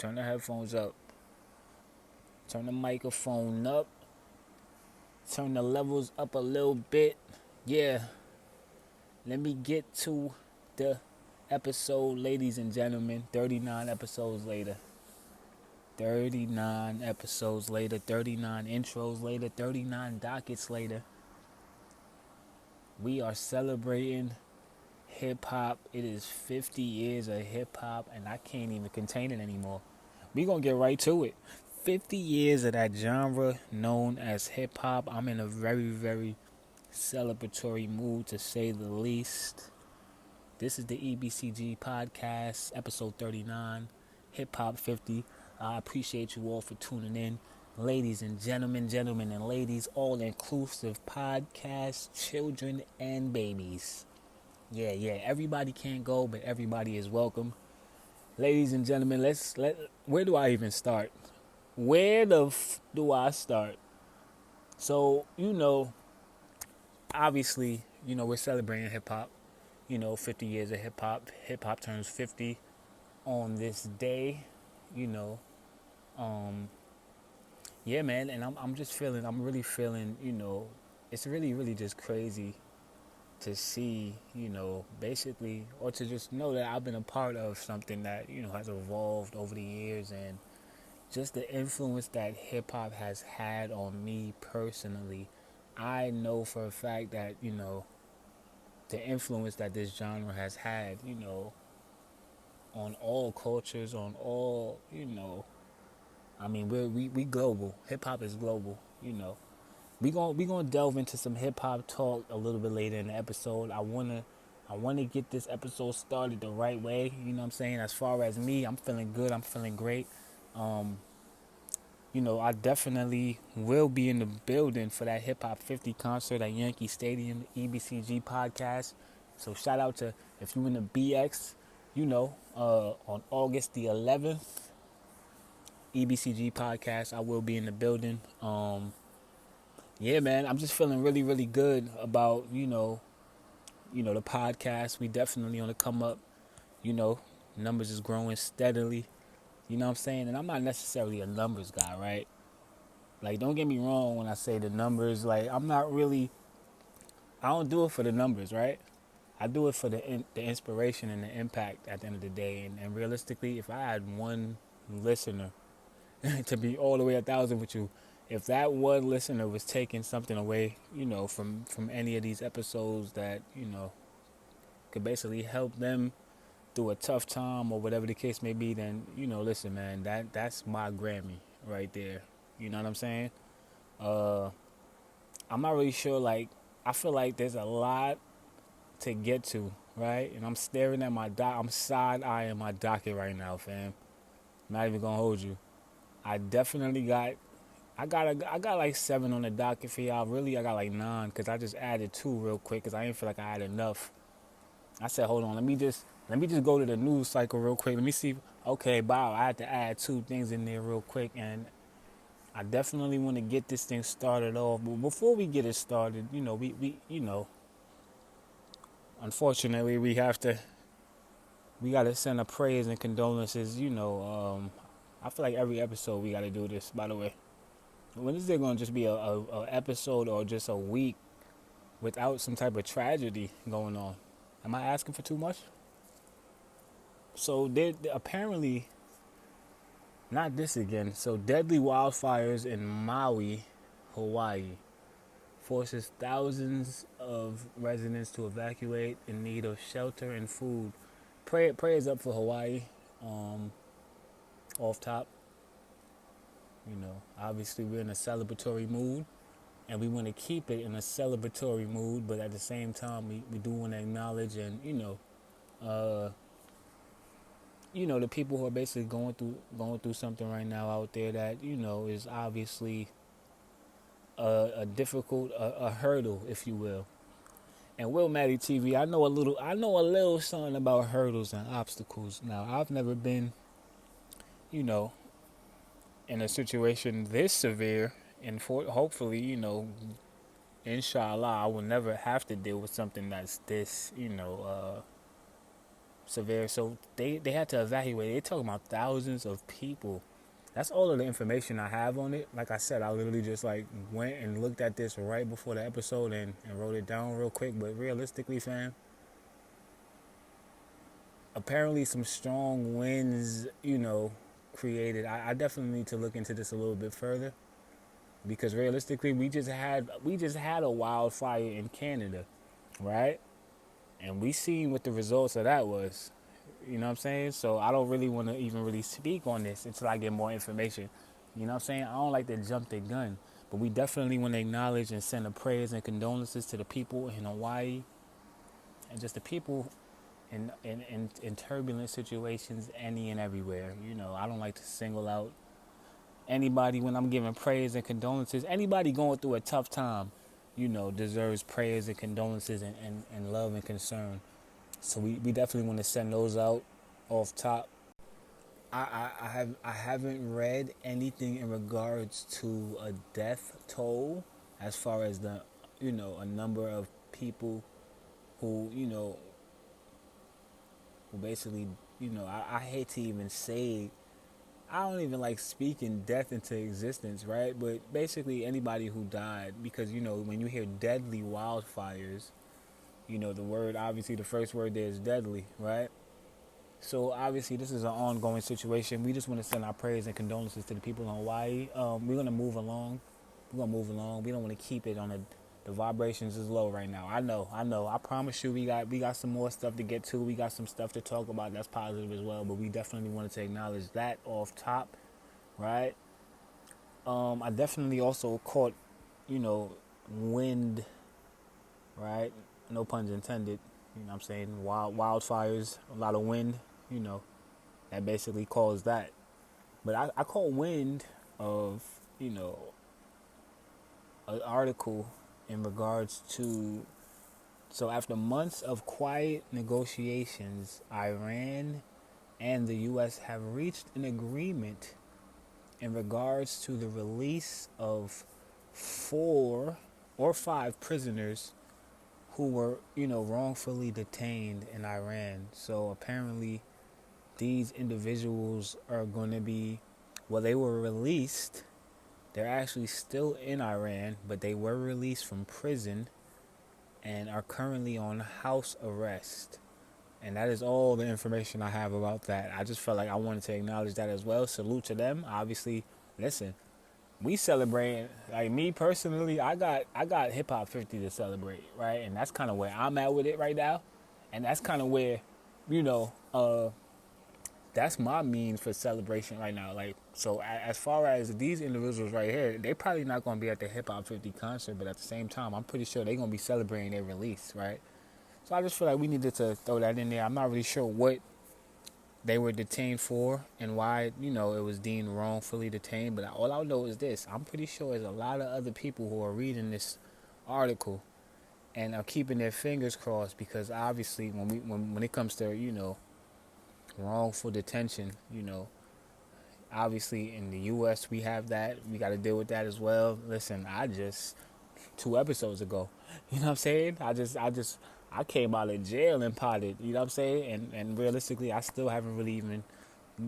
Turn the headphones up. Turn the microphone up. Turn the levels up a little bit. Yeah. Let me get to the episode, ladies and gentlemen. 39 episodes later. 39 episodes later. 39 intros later. 39 dockets later. We are celebrating hip-hop. It is 50 years of hip-hop, and I can't even contain it anymore. We're going to get right to it. 50 years of that genre known as hip-hop. I'm in a very, very celebratory mood, to say the least. This is the EBCG podcast, episode 39, Hip-Hop 50. I appreciate you all for tuning in. Ladies and gentlemen and ladies, all-inclusive podcast, children and babies. Yeah, everybody can't go, but everybody is welcome. Ladies and gentlemen, where do I even start? Where do I start? So, obviously, we're celebrating hip-hop. 50 years of hip-hop. Hip-hop turns 50 on this day, Yeah, man, and I'm really feeling, it's really, really just crazy to see, basically, or to just know that I've been a part of something that, has evolved over the years, and just the influence that hip-hop has had on me personally. I know for a fact that, the influence that this genre has had, on all cultures, on all, I mean, we global. Hip-hop is global, We gonna delve into some hip hop talk a little bit later in the episode. I wanna get this episode started the right way. You know what I'm saying? As far as me, I'm feeling good. I'm feeling great. I definitely will be in the building for that Hip Hop 50 concert at Yankee Stadium, EBCG podcast. So shout out to, if you in the BX, on August the 11th, EBCG podcast. I will be in the building. Yeah, man, I'm just feeling really, really good about, the podcast. We definitely on the come up, numbers is growing steadily, you know what I'm saying? And I'm not necessarily a numbers guy, right? Like, don't get me wrong when I say the numbers, like, I don't do it for the numbers, right? I do it for the inspiration and the impact at the end of the day. And realistically, if I had one listener to be all the way 1,000 with you, if that one listener was taking something away, from any of these episodes that, could basically help them through a tough time or whatever the case may be, then, listen, man, that's my Grammy right there. You know what I'm saying? I'm not really sure, like, I feel like there's a lot to get to, right? And I'm staring at I'm side-eyeing my docket right now, fam. Not even gonna hold you. I definitely I got like 7 on the docket for y'all. Really, I got like 9 because I just added 2 real quick because I didn't feel like I had enough. I said, hold on, let me just go to the news cycle real quick. Let me see. Okay, wow, I had to add 2 things in there real quick, and I definitely want to get this thing started off. But before we get it started, we unfortunately we gotta send a praise and condolences. I feel like every episode we gotta do this. By the way, when is there gonna just be a episode or just a week without some type of tragedy going on? Am I asking for too much? So there apparently, not this again. So deadly wildfires in Maui, Hawaii, forces thousands of residents to evacuate in need of shelter and food. Prayers up for Hawaii. Off top, obviously we're in a celebratory mood, and we want to keep it in a celebratory mood, but at the same time we do want to acknowledge and the people who are basically going through something right now out there that is obviously a difficult a hurdle, if you will. And Will Maddie TV, I know a little something about hurdles and obstacles. Now, I've never been in a situation this severe, and hopefully, inshallah, I will never have to deal with something that's this, severe. So they had to evacuate. They're talking about thousands of people. That's all of the information I have on it. Like I said, I literally just like went and looked at this right before the episode and wrote it down real quick. But realistically, fam, apparently some strong winds, created. I definitely need to look into this a little bit further because realistically, we just had a wildfire in Canada, right? And we seen what the results of that was. You know what I'm saying? So I don't really want to even really speak on this until I get more information. You know what I'm saying? I don't like to jump the gun, but we definitely want to acknowledge and send a prayers and condolences to the people in Hawaii and just the people in turbulent situations any and everywhere. I don't like to single out anybody when I'm giving prayers and condolences. Anybody going through a tough time, deserves prayers and condolences and love and concern. So we definitely want to send those out off top. I haven't read anything in regards to a death toll as far as the a number of people who basically I hate to even say, I don't even like speaking death into existence, right? But basically anybody who died, because when you hear deadly wildfires, the word, obviously the first word there is deadly, right? So obviously this is an ongoing situation. We just want to send our prayers and condolences to the people in Hawaii. We're gonna move along. We don't want to keep it on the vibrations is low right now. I know. I promise you, we got some more stuff to get to. We got some stuff to talk about that's positive as well. But we definitely wanted to acknowledge that off top, right? I definitely also caught, wind, right? No puns intended. You know what I'm saying? Wildfires, a lot of wind, you know, that basically caused that. But I caught wind of, an article in regards to, so after months of quiet negotiations, Iran and the U.S. have reached an agreement in regards to the release of 4 or 5 prisoners who were, wrongfully detained in Iran. So apparently these individuals are going to be, well, they were released. They're actually still in Iran, but they were released from prison and are currently on house arrest. And that is all the information I have about that. I just felt like I wanted to acknowledge that as well. Salute to them. Obviously, listen, we celebrate. Like me personally, I got Hip Hop 50 to celebrate, right? And that's kind of where I'm at with it right now. And that's kind of where, you know, that's my means for celebration right now. Like, so as far as these individuals right here, they probably not going to be at the Hip Hop 50 concert, but at the same time, I'm pretty sure they're going to be celebrating their release, right? So I just feel like we needed to throw that in there. I'm not really sure what they were detained for and why, it was deemed wrongfully detained. But all I know is this. I'm pretty sure there's a lot of other people who are reading this article and are keeping their fingers crossed, because obviously when it comes to, wrongful detention, obviously in the U.S. we have that. We got to deal with that as well. Listen, 2 episodes ago, you know what I'm saying? I came out of jail and potted, you know what I'm saying? And realistically, I still haven't really even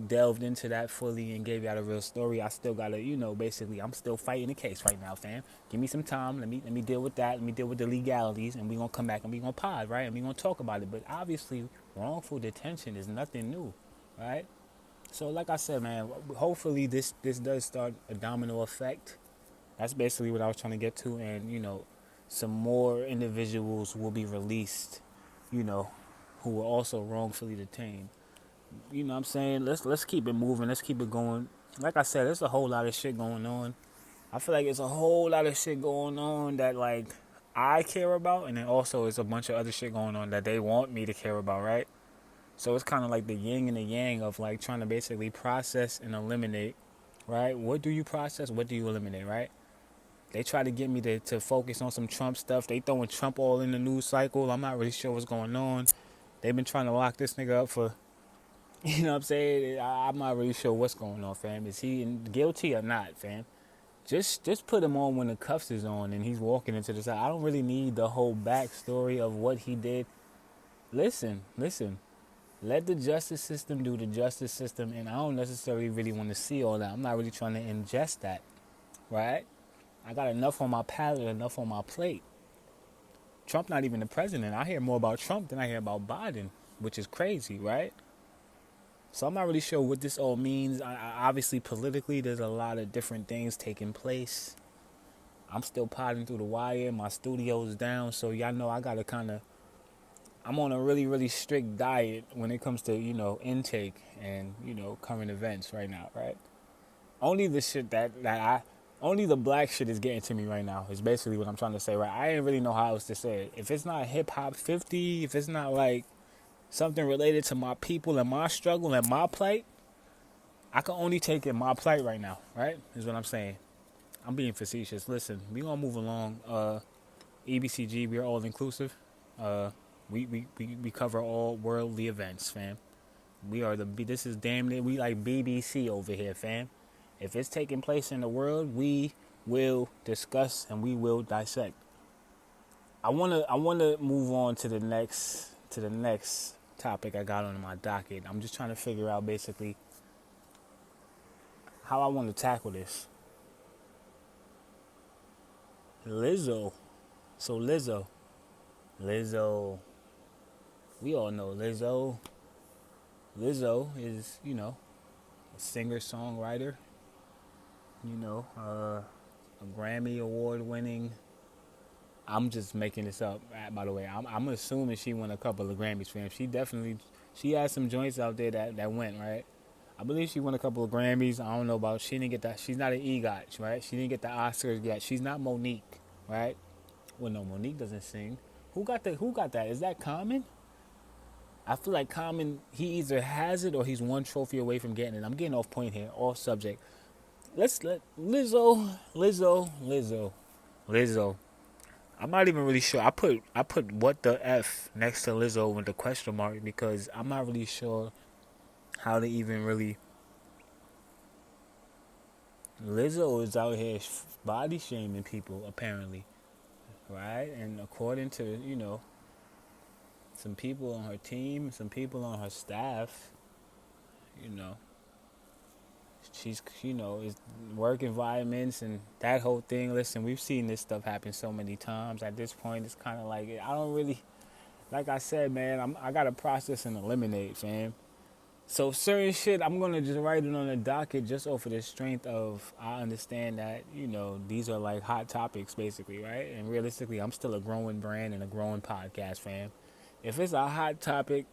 delved into that fully and gave you out a real story. I still gotta, basically, I'm still fighting the case right now, fam. Give me some time. Let me deal with that. Let me deal with the legalities, and we gonna come back and we gonna pod, right? And we gonna talk about it. But obviously, wrongful detention is nothing new, right? So, like I said, man, hopefully this does start a domino effect. That's basically what I was trying to get to, and some more individuals will be released, who were also wrongfully detained. You know what I'm saying? Let's keep it moving. Let's keep it going. Like I said, there's a whole lot of shit going on. I feel like it's a whole lot of shit going on that, like, I care about, and then also it's a bunch of other shit going on that they want me to care about, right? So it's kind of like the yin and the yang of, like, trying to basically process and eliminate, right? What do you process? What do you eliminate, right? They try to get me to focus on some Trump stuff. They throwing Trump all in the news cycle. I'm not really sure what's going on. They've been trying to lock this nigga up for, you know what I'm saying? I'm not really sure what's going on, fam. Is he guilty or not, fam? Just put him on when the cuffs is on and he's walking into the side. I don't really need the whole backstory of what he did. Listen. Let the justice system do the justice system, and I don't necessarily really want to see all that. I'm not really trying to ingest that, right? I got enough on my palate, enough on my plate. Trump not even the president. I hear more about Trump than I hear about Biden, which is crazy, right? So I'm not really sure what this all means. Obviously, politically, there's a lot of different things taking place. I'm still potting through the wire. My studio's down, so y'all know I gotta I'm on a really, really strict diet when it comes to, intake and, current events right now, right? Only the shit only the black shit is getting to me right now is basically what I'm trying to say, right? I didn't really know how else to say it. If it's not hip hop 50, if it's not like something related to my people and my struggle and my plight, I can only take in my plight right now, right? Is what I'm saying. I'm being facetious. Listen, we gonna move along. EBCG, we're all inclusive. We cover all worldly events, fam. This is damn near, we like BBC over here, fam. If it's taking place in the world, we will discuss and we will dissect. I wanna move on to the next topic I got on my docket. I'm just trying to figure out basically how I want to tackle this. Lizzo. So Lizzo. We all know Lizzo. Lizzo is, a singer-songwriter, a Grammy award-winning. I'm just making this up, by the way. I'm assuming she won a couple of Grammys, fam. She has some joints out there that went, right? I believe she won a couple of Grammys. I don't know about, she didn't get that. She's not an EGOT, right? She didn't get the Oscars yet. She's not Monique, right? Well, no, Monique doesn't sing. Who got that? Is that Common? I feel like Common, he either has it or he's one trophy away from getting it. I'm getting off point here, off subject. Let's let Lizzo. I'm not even really sure. I put what the F next to Lizzo with the question mark because I'm not really sure how to even really. Lizzo is out here body shaming people apparently, right? And according to some people on her team, some people on her staff, you know, she's, is work environments and that whole thing. Listen, we've seen this stuff happen so many times. At this point, it's kind of like, I don't really, like I said, man, I got to process and eliminate, fam. So certain shit, I'm going to just write it on the docket just off of the strength of, I understand that, these are like hot topics basically, right? And realistically, I'm still a growing brand and a growing podcast, fam. If it's a hot topic,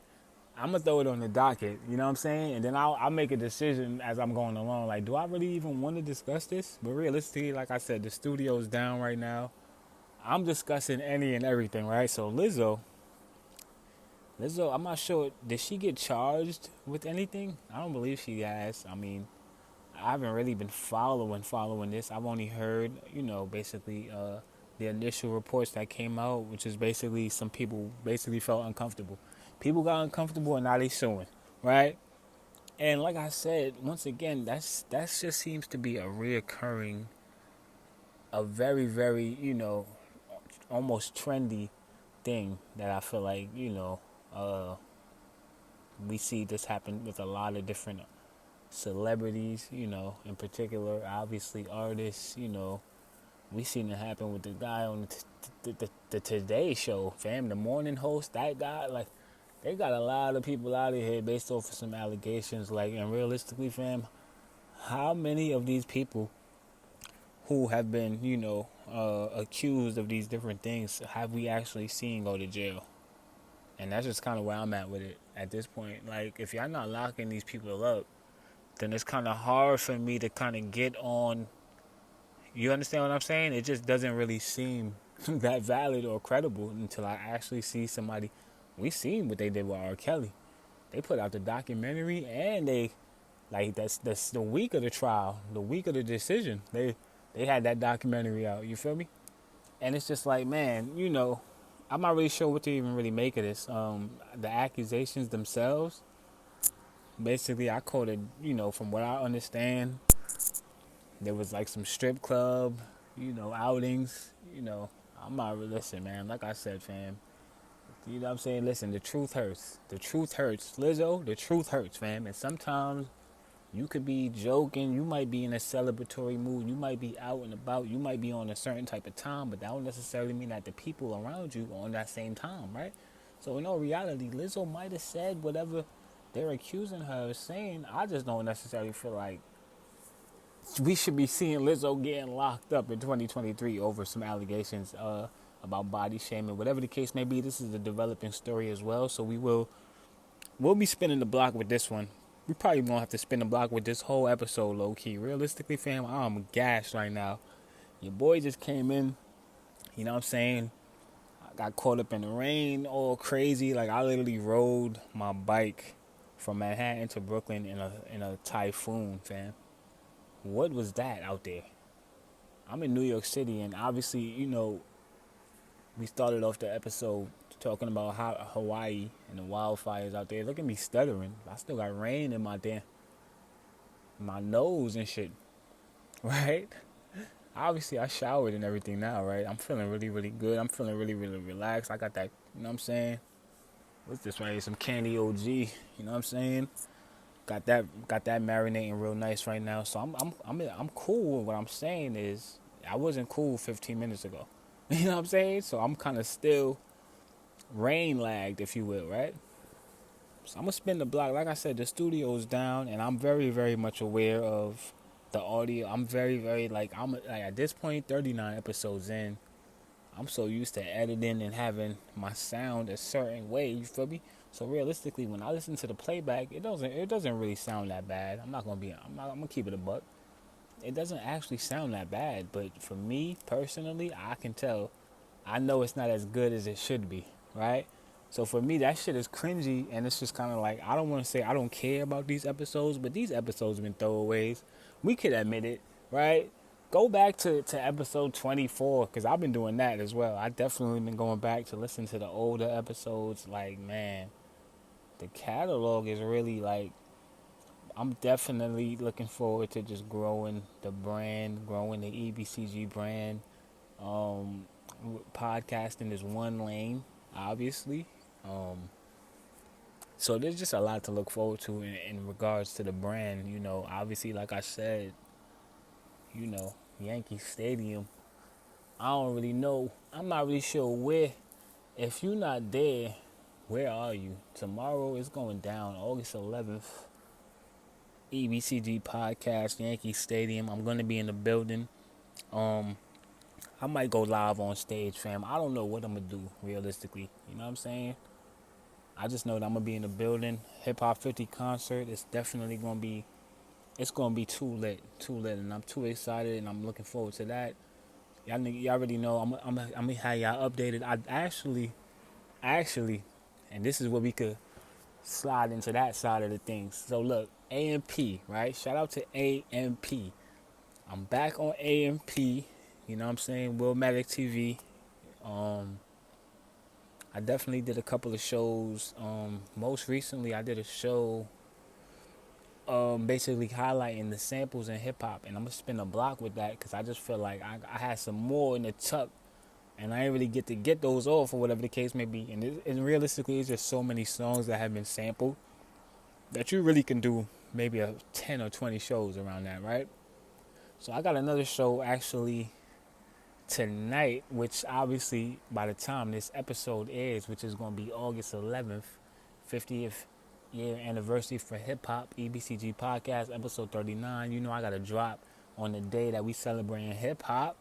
I'm going to throw it on the docket, you know what I'm saying? And then I'll make a decision as I'm going along. Like, do I really even want to discuss this? But realistically, like I said, the studio's down right now. I'm discussing any and everything, right? So Lizzo, I'm not sure, did she get charged with anything? I don't believe she has. I mean, I haven't really been following this. I've only heard, basically the initial reports that came out, which is basically some people basically felt uncomfortable. People got uncomfortable and now they suing, right? And like I said, once again, that just seems to be a reoccurring, a very, very, almost trendy thing that I feel like, we see this happen with a lot of different celebrities, in particular, obviously artists, we seen it happen with the guy on the Today Show, fam, the morning host, that guy, like, they got a lot of people out of here based off of some allegations, like, and realistically, fam, how many of these people who have been, accused of these different things have we actually seen go to jail? And that's just kind of where I'm at with it at this point. Like, if y'all not locking these people up, then it's kind of hard for me to kind of get on. You understand what I'm saying? It just doesn't really seem that valid or credible until I actually see somebody. We seen what they did with R. Kelly. They put out the documentary, and that's the week of the trial, the week of the decision. They had that documentary out. You feel me? And it's just like, man, I'm not really sure what to even really make of this. The accusations themselves, basically, I quoted, from what I understand, there was like some strip club, outings. I'm not really, listen, man. Like I said, fam, You know what I'm saying? Listen, the truth hurts. The truth hurts. Lizzo, the truth hurts, fam. And sometimes you could be joking. You might be in a celebratory mood. You might be out and about. You might be on a certain type of time, but that don't necessarily mean that the people around you are on that same time, right? So in all reality, Lizzo might have said whatever they're accusing her of saying. I just don't necessarily feel like we should be seeing Lizzo getting locked up in 2023 over some allegations about body shaming. Whatever the case may be, this is a developing story as well. So we'll be spinning the block with this one. We probably won't have to spin the block with this whole episode, low key. Realistically, fam, I'm gassed right now. Your boy just came in. You know what I'm saying? I got caught up in the rain, all crazy. Like I literally rode my bike from Manhattan to Brooklyn in a typhoon, fam. What was that out there? I'm in New York City, and obviously, we started off the episode talking about Hawaii and the wildfires out there. Look at me stuttering. I still got rain in my nose and shit, right? Obviously, I showered and everything now, right? I'm feeling really, really good. I'm feeling really, really relaxed. I got that, you know what I'm saying? What's this right here? Some candy OG, you know what I'm saying? Got that marinating real nice right now. So I'm cool. What I'm saying is I wasn't cool 15 minutes ago. You know what I'm saying? So I'm kind of still rain lagged, if you will, right? So I'm gonna spin the block. Like I said, the studio's down, and I'm very, very much aware of the audio. I'm very, very I'm like at this point, 39 episodes in. I'm so used to editing and having my sound a certain way. You feel me? So realistically, when I listen to the playback, it doesn't really sound that bad. I'm gonna keep it a buck. It doesn't actually sound that bad, but for me personally, I can tell. I know it's not as good as it should be, right? So for me, that shit is cringy, and it's just kind of like, I don't want to say I don't care about these episodes, but these episodes have been throwaways. We could admit it, right? Go back to episode 24, because I've been doing that as well. I definitely been going back to listen to the older episodes. Like, man, the catalog is really like, I'm definitely looking forward to just growing the brand, growing the EBCG brand. Podcasting is one lane, obviously. So there's just a lot to look forward to in regards to the brand. Obviously, like I said, Yankee Stadium. I don't really know. I'm not really sure where. If you're not there, where are you? Tomorrow is going down, August 11th. EBCG podcast, Yankee Stadium. I'm gonna be in the building. I might go live on stage, fam. I don't know what I'm gonna do realistically. You know what I'm saying? I just know that I'm gonna be in the building. Hip Hop 50 concert. It's definitely gonna be. It's gonna be too lit, and I'm too excited, and I'm looking forward to that. Y'all already know. I'm gonna have y'all updated. I actually, and this is where we could slide into that side of the things. So look, AMP, right? Shout out to AMP. I'm back on AMP. You know what I'm saying? Willmatic TV. I definitely did a couple of shows. Most recently, I did a show basically highlighting the samples in hip-hop. And I'm going to spin a block with that because I just feel like I had some more in the tuck. And I didn't really get to get those off or whatever the case may be. And realistically, it's just so many songs that have been sampled that you really can do maybe 10 or 20 shows around that, right? So I got another show actually tonight, which obviously by the time this episode airs, which is going to be August 11th, 50th year anniversary for Hip Hop, EBCG Podcast, episode 39. I got to drop on the day that we celebrating hip hop.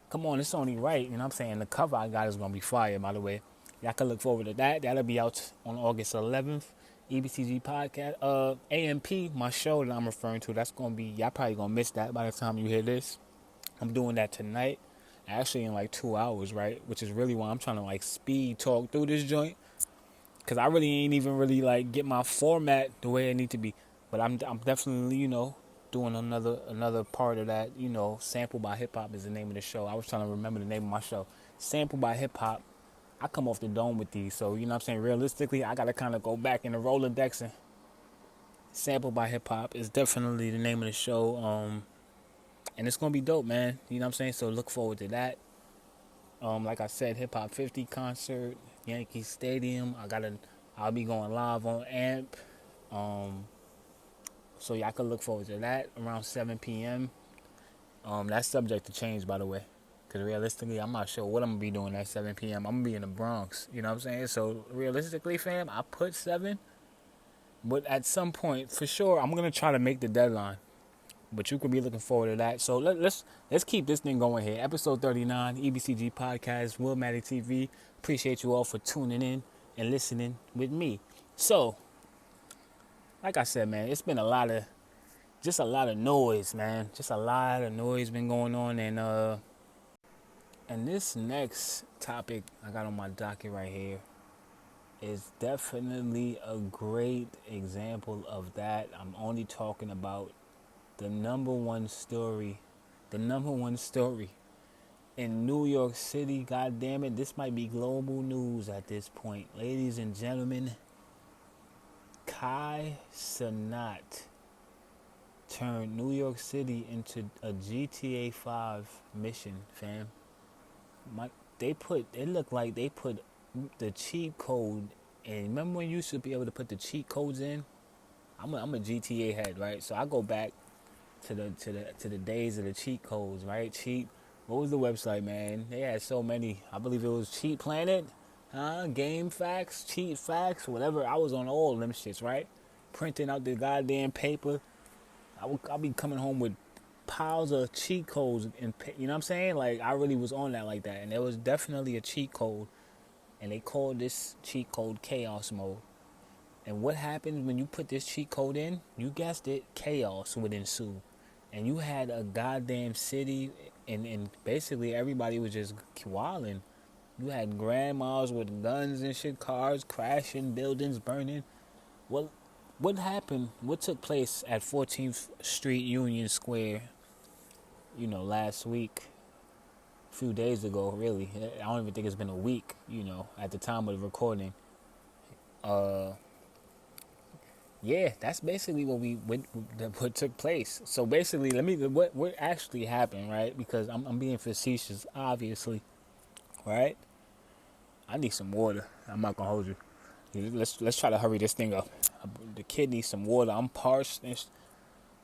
Come on, it's only right. You know what I'm saying? The cover I got is going to be fire, by the way. Y'all can look forward to that. That'll be out on August 11th. EBCG Podcast. AMP, my show that I'm referring to, that's going to be, y'all probably going to miss that by the time you hear this. I'm doing that tonight. Actually in like 2 hours, right? Which is really why I'm trying to like speed talk through this joint. Because I really ain't even really like get my format the way it need to be. But I'm definitely, doing another part of that, Sample by Hip Hop is the name of the show. I was trying to remember the name of my show. Sample by Hip Hop. I come off the dome with these. So, you know what I'm saying? Realistically, I got to kind of go back in the Rolodex and Sample by Hip Hop is definitely the name of the show. And it's going to be dope, man. You know what I'm saying? So look forward to that. Like I said, Hip Hop 50 concert Yankee Stadium. I'll be going live on AMP. So y'all can look forward to that around 7 p.m. That's subject to change, by the way. Because realistically, I'm not sure what I'm going to be doing at 7 p.m. I'm going to be in the Bronx. You know what I'm saying? So realistically, fam, I put 7. But at some point, for sure, I'm going to try to make the deadline. But you could be looking forward to that. So let's keep this thing going here. Episode 39, EBCG Podcast, Willmatic TV. Appreciate you all for tuning in and listening with me. So, like I said, man, it's been a lot of noise, man. Just a lot of noise been going on. And this next topic I got on my docket right here is definitely a great example of that. I'm only talking about the number one story in New York City. God damn it, this might be global news at this point. Ladies and gentlemen, Kai Cenat turned New York City into a GTA 5 mission, fam. It looked like they put the cheat code, and remember when you used to be able to put the cheat codes in? I'm a GTA head, right? So I go back to the days of the cheat codes, right? What was the website, man? They had so many. I believe it was Cheat Planet, Game Facts, Cheat Facts, whatever. I was on all of them shits, right? Printing out the goddamn paper. I'll be coming home with piles of cheat codes, and you know what I'm saying? Like, I really was on that like that, and there was definitely a cheat code, and they called this cheat code Chaos Mode. And what happens when you put this cheat code in? You guessed it, chaos would ensue. And you had a goddamn city, and basically everybody was just wilding. You had grandmas with guns and shit, cars crashing, buildings burning. What happened? What took place at 14th Street Union Square, last week, a few days ago, really. I don't even think it's been a week, at the time of the recording. Yeah, that's basically what took place. So basically, what actually happened, right? Because I'm being facetious, obviously, right? I need some water. I'm not gonna hold you. Let's try to hurry this thing up. The kid needs some water. I'm parched,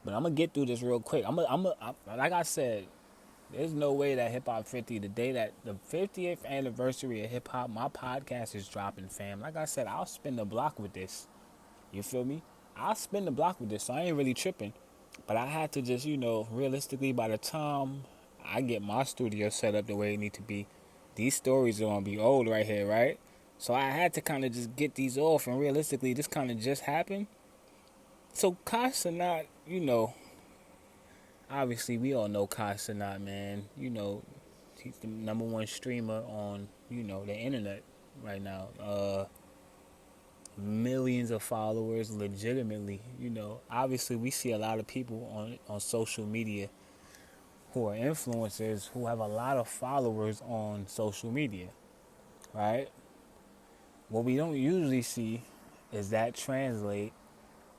but I'm gonna get through this real quick. Like I said, there's no way that Hip Hop 50, the day that the 50th anniversary of hip hop, my podcast is dropping, fam. Like I said, I'll spin the block with this. You feel me? I'll spin the block with this, so I ain't really tripping. But I had to just, realistically, by the time I get my studio set up the way it need to be, these stories are going to be old right here, right? So I had to kind of just get these off, and realistically, this kind of just happened. So Kai Cenat, obviously we all know Kai Cenat, man. He's the number one streamer on, the internet right now. Millions of followers, legitimately. Obviously we see a lot of people on social media who are influencers who have a lot of followers on social media, right? What we don't usually see is that translate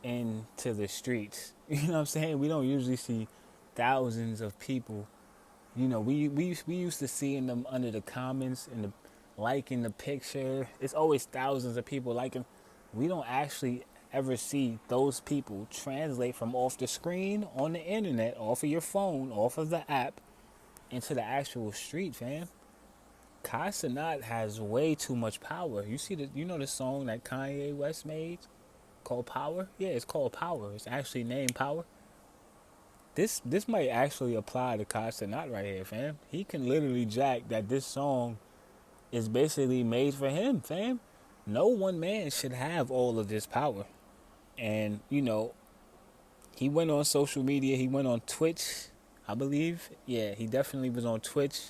into the streets. You know what I'm saying? We don't usually see thousands of people. We used to seeing them under the comments and the liking the picture. It's always thousands of people liking. We don't actually ever see those people translate from off the screen on the internet, off of your phone, off of the app, into the actual street, fam. Kai Cenat has way too much power. You see the song that Kanye West made called Power? Yeah, it's called Power. It's actually named Power. This might actually apply to Kai Cenat right here, fam. He can literally jack that this song is basically made for him, fam. No one man should have all of this power. And, he went on social media. He went on Twitch, I believe. Yeah, he definitely was on Twitch.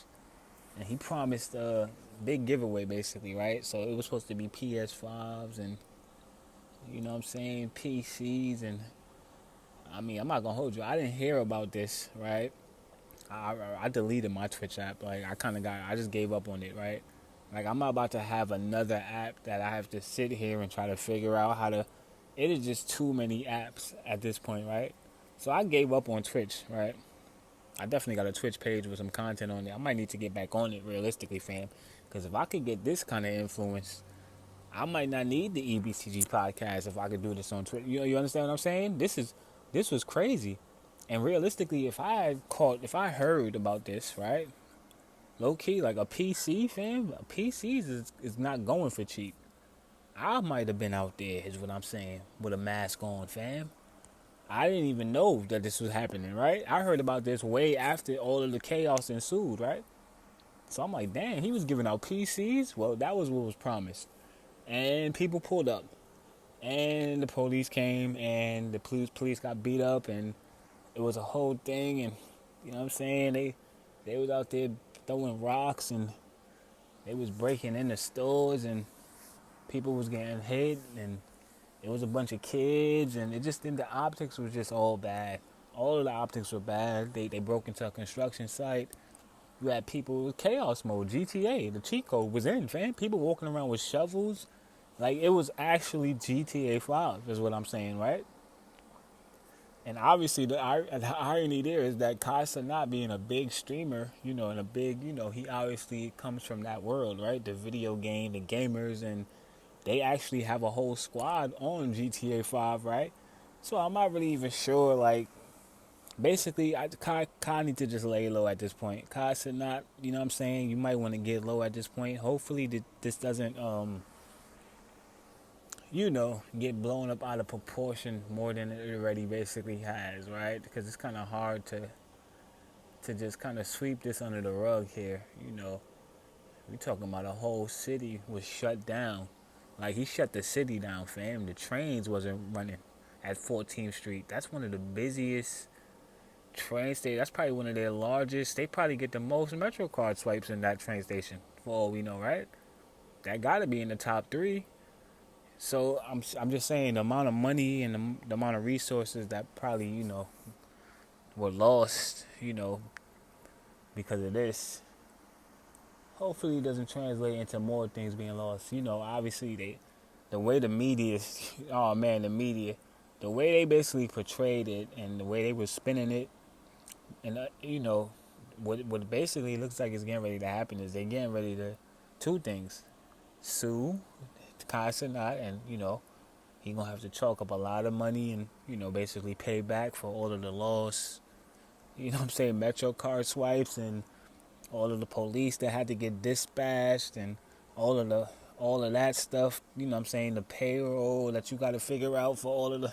And he promised a big giveaway, basically, right? So it was supposed to be PS5s and, PCs. And, I'm not going to hold you. I didn't hear about this, right? I deleted my Twitch app. Like, I just gave up on it, right? Like, I'm not about to have another app that I have to sit here and try to figure out how to. It is just too many apps at this point, right? So I gave up on Twitch, right? I definitely got a Twitch page with some content on there. I might need to get back on it, realistically, fam. Because if I could get this kind of influence, I might not need the EBCG podcast if I could do this on Twitter. You understand what I'm saying? This was crazy. And realistically, if I heard about this, right? Low key, like a PC, fam, PCs is not going for cheap. I might have been out there, is what I'm saying, with a mask on, fam. I didn't even know that this was happening, right? I heard about this way after all of the chaos ensued, right? So I'm like, damn, he was giving out PCs? Well, that was what was promised. And people pulled up. And the police came, and the police got beat up, and it was a whole thing. And, you know what I'm saying? They was out there throwing rocks, and they was breaking into stores, and people was getting hit, and it was a bunch of kids, and the optics was just all bad. All of the optics were bad. They broke into a construction site. You had people with chaos mode, GTA, the cheat code was in, fam. People walking around with shovels. Like, it was actually GTA 5, is what I'm saying, right? And obviously, the irony there is that Kai Cenat being a big streamer, and a big, he obviously comes from that world, right? The video game, the gamers, and they actually have a whole squad on GTA 5, right? So I'm not really even sure, like, basically, Kai need to just lay low at this point. Kai Cenat, you know what I'm saying? You might want to get low at this point. Hopefully, this doesn't, get blown up out of proportion more than it already basically has, right? Because it's kind of hard to just kind of sweep this under the rug here, We're talking about a whole city was shut down. Like, he shut the city down, fam. The trains wasn't running at 14th Street. That's one of the busiest train stations. That's probably one of their largest. They probably get the most Metro card swipes in that train station, for all we know, right? That got to be in the top 3. So I'm just saying, the amount of money and the amount of resources that probably, were lost, because of this. Hopefully it doesn't translate into more things being lost. Obviously the way the media, oh man, the media, the way they basically portrayed it and the way they were spinning it, and what basically looks like is getting ready to happen is they're getting ready to two things: sue Kai Cenat, and he gonna have to chalk up a lot of money and basically pay back for all of the loss. What I'm saying, Metro card swipes and all of the police that had to get dispatched and all of that stuff. What I'm saying, the payroll that you got to figure out for all of the,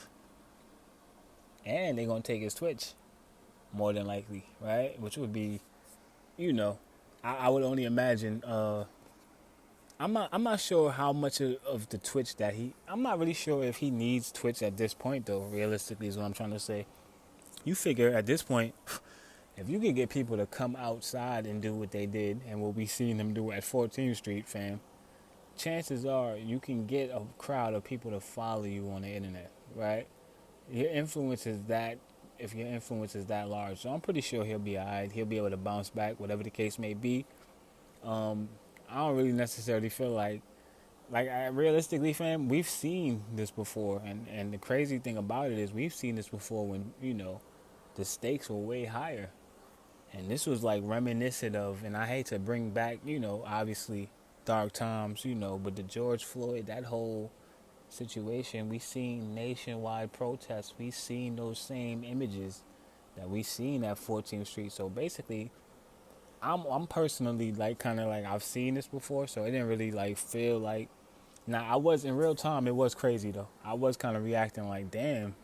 and they're gonna take his Twitch, more than likely, right? Which would be, I would only imagine. I'm not sure how much of the Twitch that I'm not really sure if he needs Twitch at this point, though. Realistically, is what I'm trying to say. You figure at this point, if you can get people to come outside and do what they did and what we seen them do at 14th Street, fam, chances are you can get a crowd of people to follow you on the internet, right? Your influence is that, if your influence is that large. So I'm pretty sure he'll be alright. He'll be able to bounce back, whatever the case may be. I don't really necessarily feel like realistically, fam, we've seen this before, and the crazy thing about it is we've seen this before when the stakes were way higher, and this was like reminiscent of, and I hate to bring back obviously dark times, but the George Floyd, that whole situation, we seen nationwide protests, we seen those same images that we seen at 14th Street. So basically, I'm personally like kind of like I've seen this before, so it didn't really like feel like. Now I was in real time. It was crazy though. I was kind of reacting like, damn,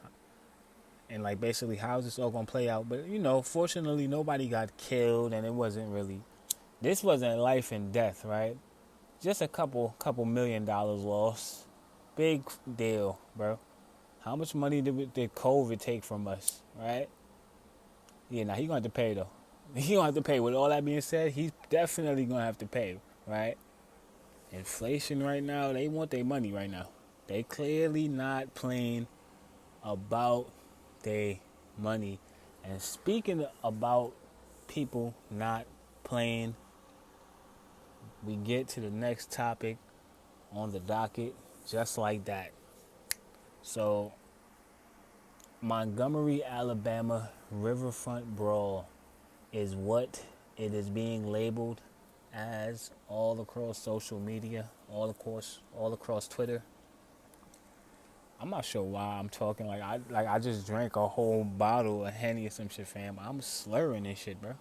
and like basically how's this all gonna play out? But fortunately nobody got killed, and it wasn't really. This wasn't life and death, right? Just a couple $1 million lost. Big deal, bro. How much money did COVID take from us, right? Yeah, now he gonna have to pay though. He gonna have to pay. With all that being said, he's definitely gonna have to pay, right? Inflation right now, they want their money right now. They clearly not playing about their money. And speaking about people not playing, we get to the next topic on the docket just like that. So, Montgomery, Alabama riverfront brawl is what it is being labeled as all across social media, all across Twitter. I'm not sure why I'm talking I just drank a whole bottle of Henny or some shit, fam. I'm slurring and shit, bro.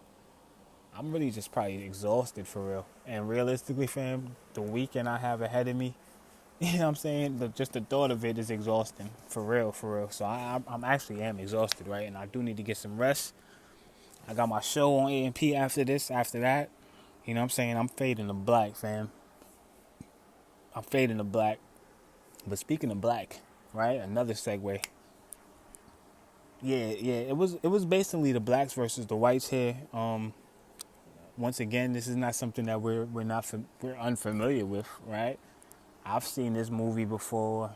I'm really just probably exhausted for real. And realistically, fam, the weekend I have ahead of me, you know what I'm saying? Just the thought of it is exhausting, for real, for real. So I'm actually am exhausted, right? And I do need to get some rest. I got my show on A&P after this, after that. You know what I'm saying? I'm fading to black, fam. I'm fading to black. But speaking of black, right? Another segue. Yeah. It was basically the blacks versus the whites here. Once again, this is not something that we're unfamiliar with, right? I've seen this movie before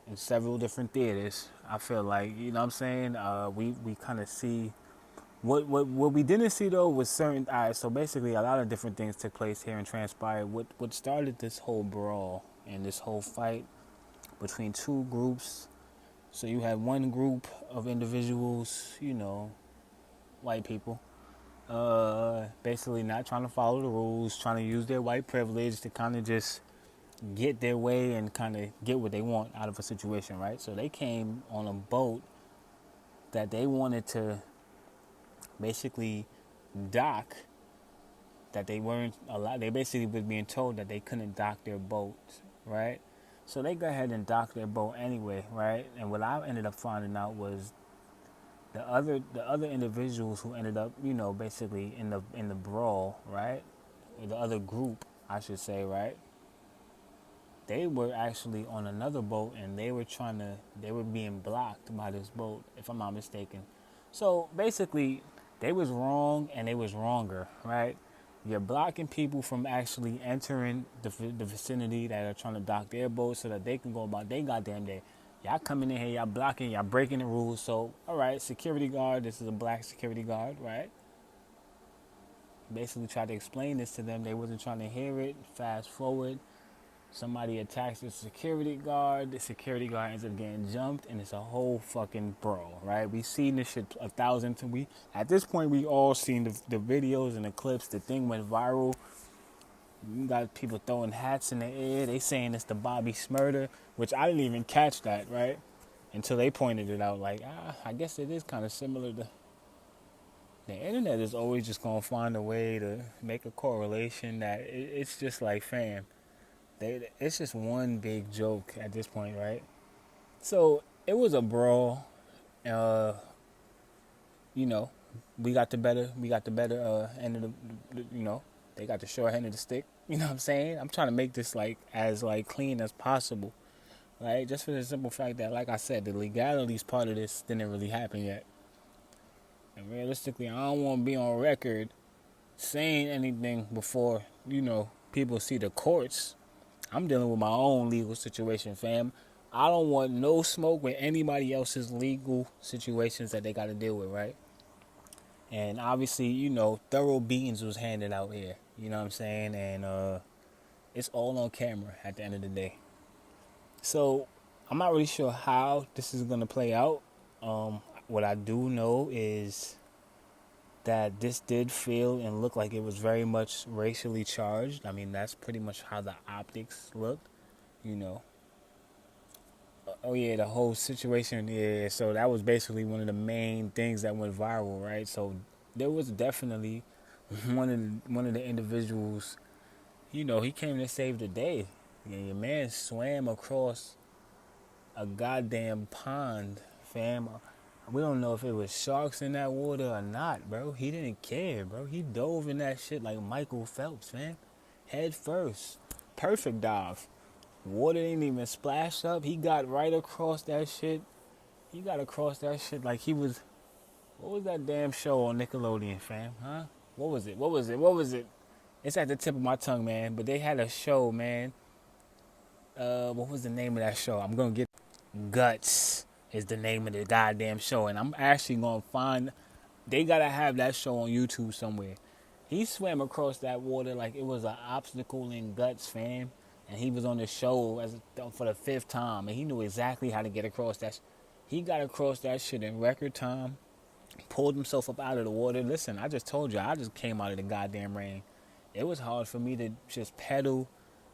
in several different theaters. I feel like, you know what I'm saying? We kind of see what we didn't see though was certain. All right, so basically a lot of different things took place here and transpired. What started this whole brawl and this whole fight between two groups. So you had one group of individuals, white people, basically not trying to follow the rules, trying to use their white privilege to kind of just get their way and kind of get what they want out of a situation, right? So they came on a boat that they wanted to basically dock, that they weren't allowed. They basically was being told that they couldn't dock their boat, right? So they go ahead and dock their boat anyway, right? And what I ended up finding out was the other individuals who ended up, basically in the brawl, right? The other group, I should say, right? They were actually on another boat and they were being blocked by this boat, if I'm not mistaken. So basically, they was wrong and they was wronger, right? You're blocking people from actually entering the vicinity that are trying to dock their boat so that they can go about their goddamn day. Y'all coming in here, y'all blocking, y'all breaking the rules. So, all right, security guard, this is a black security guard, right? Basically tried to explain this to them. They wasn't trying to hear it. Fast forward. Somebody attacks the security guard. The security guard ends up getting jumped, and it's a whole fucking brawl, right? We've seen this shit 1,000 times. At this point, we all seen the videos and the clips. The thing went viral. You got people throwing hats in the air. They saying it's the Bobby Smurder, which I didn't even catch that, right? Until they pointed it out. Like, I guess it is kind of similar to... The internet is always just going to find a way to make a correlation that it's just like, fam, it's just one big joke at this point, right? So it was a brawl. Uh, we got the better end of they got the short end of the stick. You know what I'm saying? I'm trying to make this as clean as possible, right? Just for the simple fact that, like I said, the legalities part of this didn't really happen yet. And realistically, I don't want to be on record saying anything before, people see the courts. I'm dealing with my own legal situation, fam. I don't want no smoke with anybody else's legal situations that they got to deal with, right? And obviously, thorough beatings was handed out here. You know what I'm saying? And it's all on camera at the end of the day. So I'm not really sure how this is going to play out. What I do know is that this did feel and look like it was very much racially charged. I mean, that's pretty much how the optics looked, Oh yeah, the whole situation, yeah. So that was basically one of the main things that went viral, right? So there was definitely one of the individuals, he came to save the day. Yeah, your man swam across a goddamn pond, fam. We don't know if it was sharks in that water or not, bro. He didn't care, bro. He dove in that shit like Michael Phelps, man. Head first. Perfect dive. Water didn't even splash up. He got right across that shit. He got across that shit like he was... What was that damn show on Nickelodeon, fam? Huh? What was it? It's at the tip of my tongue, man. But they had a show, man. What was the name of that show? I'm going to get... Guts is the name of the goddamn show. And I'm actually going to find... They got to have that show on YouTube somewhere. He swam across that water like it was an obstacle in Guts, fam. And he was on the show for the 5th time. And he knew exactly how to get across that. He got across that shit in record time. Pulled himself up out of the water. Listen, I just told you. I just came out of the goddamn rain. it was hard for me to just pedal.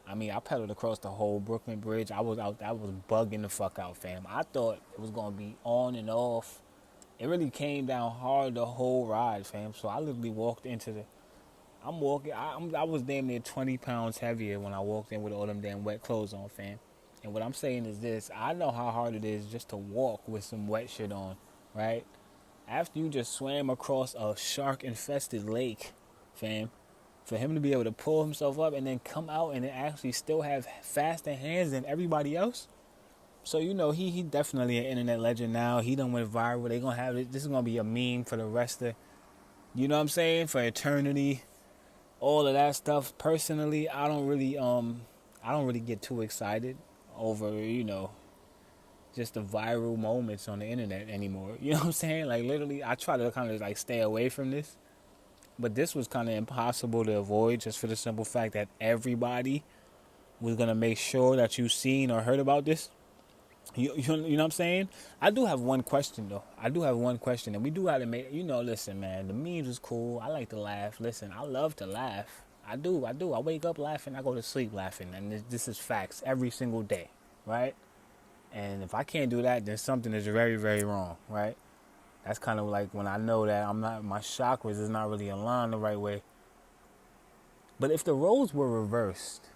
I mean, I pedaled across the whole Brooklyn Bridge. I was out, I was bugging the fuck out, fam. I thought it was gonna be on and off. It really came down hard the whole ride, fam. So I literally walked into the. I'm walking. I was damn near 20 pounds heavier when I walked in with all them damn wet clothes on, fam. And what I'm saying is this: I know how hard it is just to walk with some wet shit on, right? After you just swam across a shark-infested lake, fam, for him to be able to pull himself up and then come out and then actually still have faster hands than everybody else. So he definitely an internet legend now. He done went viral. They gonna have it. This is gonna be a meme for the rest of, you know what I'm saying, for eternity. All of that stuff. Personally, I don't really get too excited over just the viral moments on the internet anymore. You know what I'm saying? Like literally, I try to kind of like stay away from this. But this was kind of impossible to avoid, just for the simple fact that everybody was gonna make sure that you seen or heard about this. You know what I'm saying? I do have one question though. I do have one question, and we do have to make. Listen, man. The memes is cool. I like to laugh. Listen, I love to laugh. I do. I wake up laughing. I go to sleep laughing, and this is facts every single day, right? And if I can't do that, then something is very, very wrong, right? That's kind of like when I know that my chakras is not really aligned the right way. But if the roles were reversed,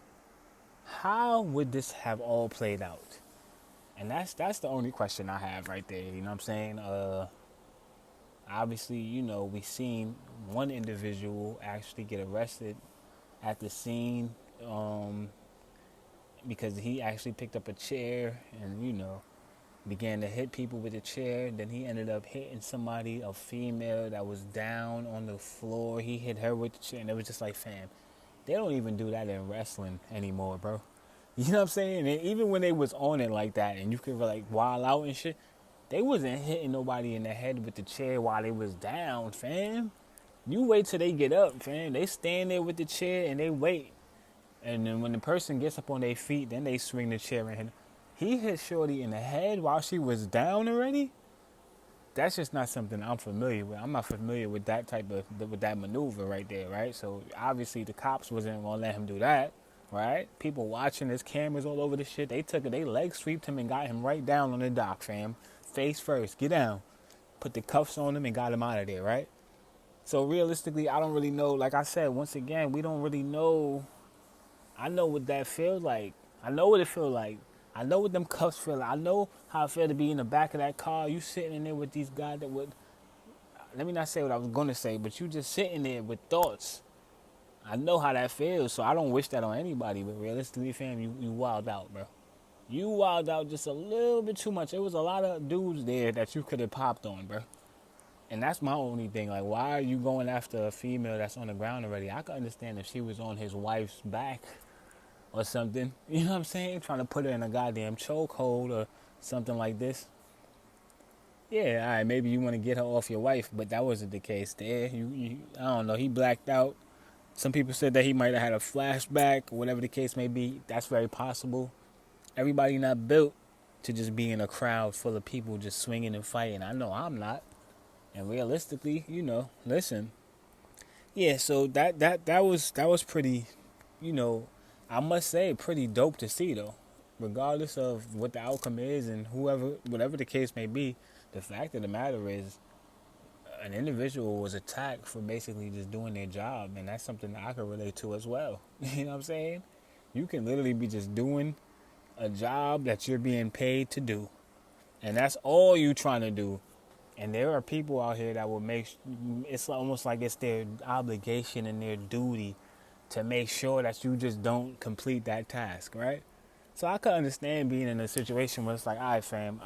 how would this have all played out? And that's the only question I have right there. You know what I'm saying? Obviously, we seen one individual actually get arrested at the scene because he actually picked up a chair and began to hit people with the chair. Then he ended up hitting somebody, a female that was down on the floor. He hit her with the chair, and it was just like, fam, they don't even do that in wrestling anymore, bro. You know what I'm saying? And even when they was on it like that, and you could like wild out and shit, they wasn't hitting nobody in the head with the chair while they was down, fam. You wait till they get up, fam. They stand there with the chair and they wait. And then when the person gets up on their feet, then they swing the chair and hit. He hit Shorty in the head while she was down already. That's just not something I'm familiar with. I'm not familiar with that with that maneuver right there, right? So obviously the cops wasn't gonna let him do that, right? People watching, there's cameras all over the shit. They took it, they leg sweeped him and got him right down on the dock, fam. Face first, get down. Put the cuffs on him and got him out of there, right? So realistically, I don't really know. Like I said, once again, we don't really know. I know what that feels like. I know what it feels like. I know what them cuffs feel like. I know how it felt to be in the back of that car. You sitting in there with these guys that would, let me not say what I was going to say, but you just sitting there with thoughts. I know how that feels, so I don't wish that on anybody. But realistically, fam, you wild out, bro. You wild out just a little bit too much. There was a lot of dudes there that you could have popped on, bro. And that's my only thing. Like, why are you going after a female that's on the ground already? I could understand if she was on his wife's back or something. You know what I'm saying? Trying to put her in a goddamn chokehold or something like this. Yeah, all right, maybe you want to get her off your wife, but that wasn't the case there. I don't know. He blacked out. Some people said that he might have had a flashback, whatever the case may be. That's very possible. Everybody not built to just be in a crowd full of people just swinging and fighting. I know I'm not. And realistically, listen. Yeah, so that was pretty, I must say pretty dope to see though. Regardless of what the outcome is and whatever the case may be, the fact of the matter is an individual was attacked for basically just doing their job, and that's something that I can relate to as well. You know what I'm saying? You can literally be just doing a job that you're being paid to do, and that's all you trying to do. And there are people out here that will it's almost like it's their obligation and their duty to make sure that you just don't complete that task, right? So I could understand being in a situation where it's like, all right, fam,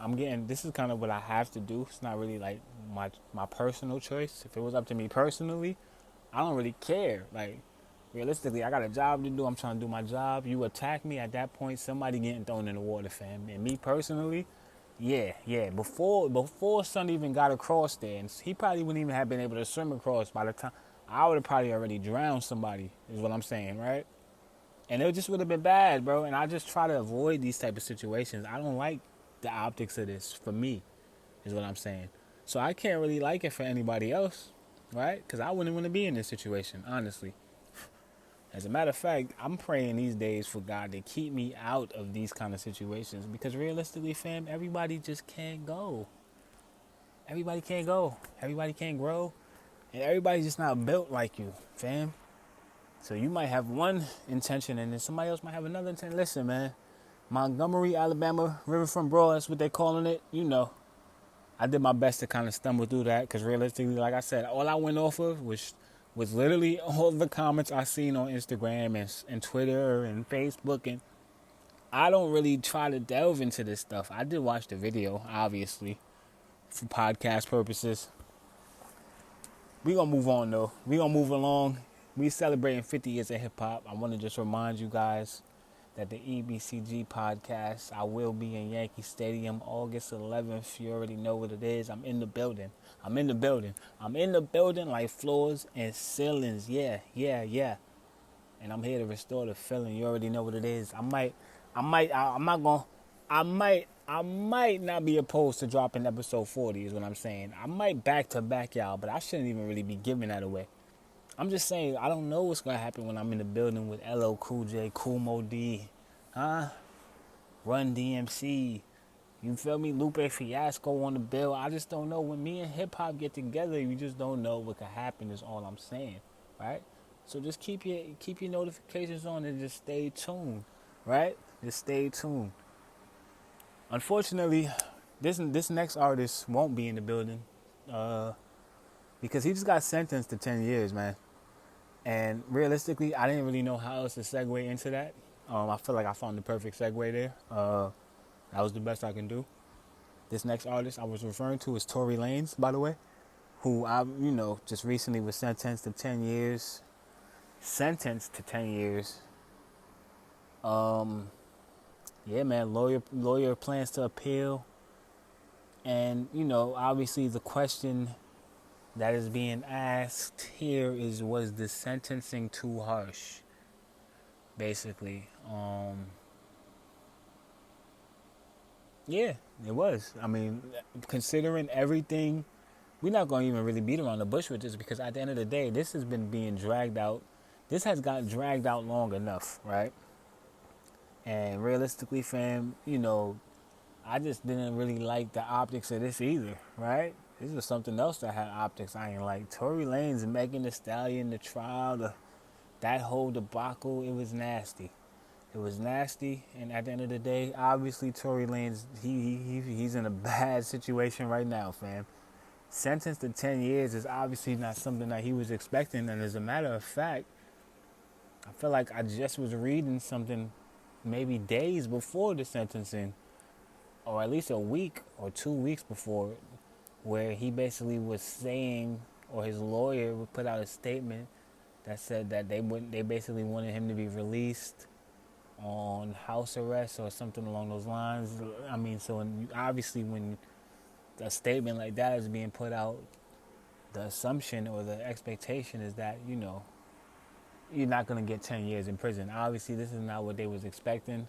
this is kind of what I have to do. It's not really like my personal choice. If it was up to me personally, I don't really care. Like, realistically, I got a job to do. I'm trying to do my job. You attack me at that point, somebody getting thrown in the water, fam. And me personally, yeah. Before son even got across there, and he probably wouldn't even have been able to swim across by the time. I would have probably already drowned somebody, is what I'm saying, right? And it just would have been bad, bro. And I just try to avoid these type of situations. I don't like the optics of this for me, is what I'm saying. So I can't really like it for anybody else, right? Because I wouldn't want to be in this situation, honestly. As a matter of fact, I'm praying these days for God to keep me out of these kind of situations because realistically, fam, everybody just can't go. Everybody can't go. Everybody can't grow. And everybody's just not built like you, fam. So you might have one intention and then somebody else might have another intention. Listen, man. Montgomery, Alabama, Riverfront Brawl, that's what they're calling it. I did my best to kind of stumble through that because realistically, like I said, all I went off of was literally all the comments I seen on Instagram and Twitter and Facebook. And I don't really try to delve into this stuff. I did watch the video, obviously, for podcast purposes. We gonna move on, though. We gonna move along. We celebrating 50 years of hip-hop. I want to just remind you guys that the EBCG podcast, I will be in Yankee Stadium August 11th. You already know what it is. I'm in the building. I'm in the building like floors and ceilings. Yeah. And I'm here to restore the feeling. You already know what it is. I might not be opposed to dropping episode 40 is what I'm saying. I might back to back y'all, but I shouldn't even really be giving that away. I'm just saying, I don't know what's going to happen when I'm in the building with LL Cool J, Cool Mo D, Run DMC, you feel me, Lupe Fiasco on the bill. I just don't know. When me and hip-hop get together, you just don't know what could happen is all I'm saying, right? So just keep your notifications on and just stay tuned, right? Just stay tuned. Unfortunately, this next artist won't be in the building because he just got sentenced to 10 years, man. And realistically, I didn't really know how else to segue into that. I feel like I found the perfect segue there. That was the best I can do. This next artist I was referring to is Tory Lanez, by the way, who I, just recently was sentenced to 10 years. Yeah, man, lawyer plans to appeal. And, obviously the question that is being asked here is, was the sentencing too harsh? Basically. Yeah, it was. I mean, considering everything, we're not going to even really beat around the bush with this because at the end of the day, this has been being dragged out. This has gotten dragged out long enough, right? And realistically, fam, I just didn't really like the optics of this either, right? This was something else that had optics I ain't like. Tory Lanez and Megan Thee Stallion, the trial, that whole debacle, it was nasty. It was nasty, and at the end of the day, obviously Tory Lanez, he's in a bad situation right now, fam. Sentenced to 10 years is obviously not something that he was expecting, and as a matter of fact, I feel like I just was reading something maybe days before the sentencing, or at least a week or 2 weeks before, where he basically was saying, or his lawyer would put out a statement that said that they basically wanted him to be released on house arrest or something along those lines. I mean, so obviously when a statement like that is being put out, the assumption or the expectation is that, you're not going to get 10 years in prison. Obviously, this is not what they was expecting.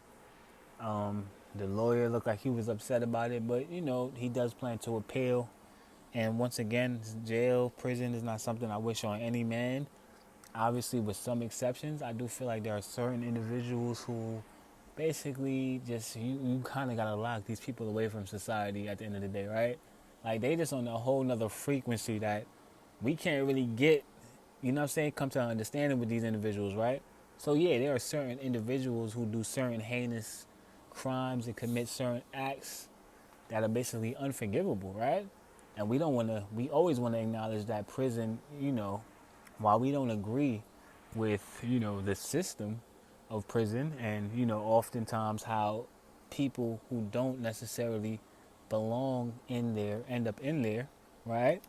The lawyer looked like he was upset about it, but, he does plan to appeal. And once again, jail, prison is not something I wish on any man. Obviously, with some exceptions, I do feel like there are certain individuals who basically just, you kind of got to lock these people away from society at the end of the day, right? Like, they just on a whole nother frequency that we can't really get, come to an understanding with these individuals, right? So, yeah, there are certain individuals who do certain heinous crimes and commit certain acts that are basically unforgivable, right? And we always want to acknowledge that prison, while we don't agree with, the system of prison and, oftentimes how people who don't necessarily belong in there end up in there, right?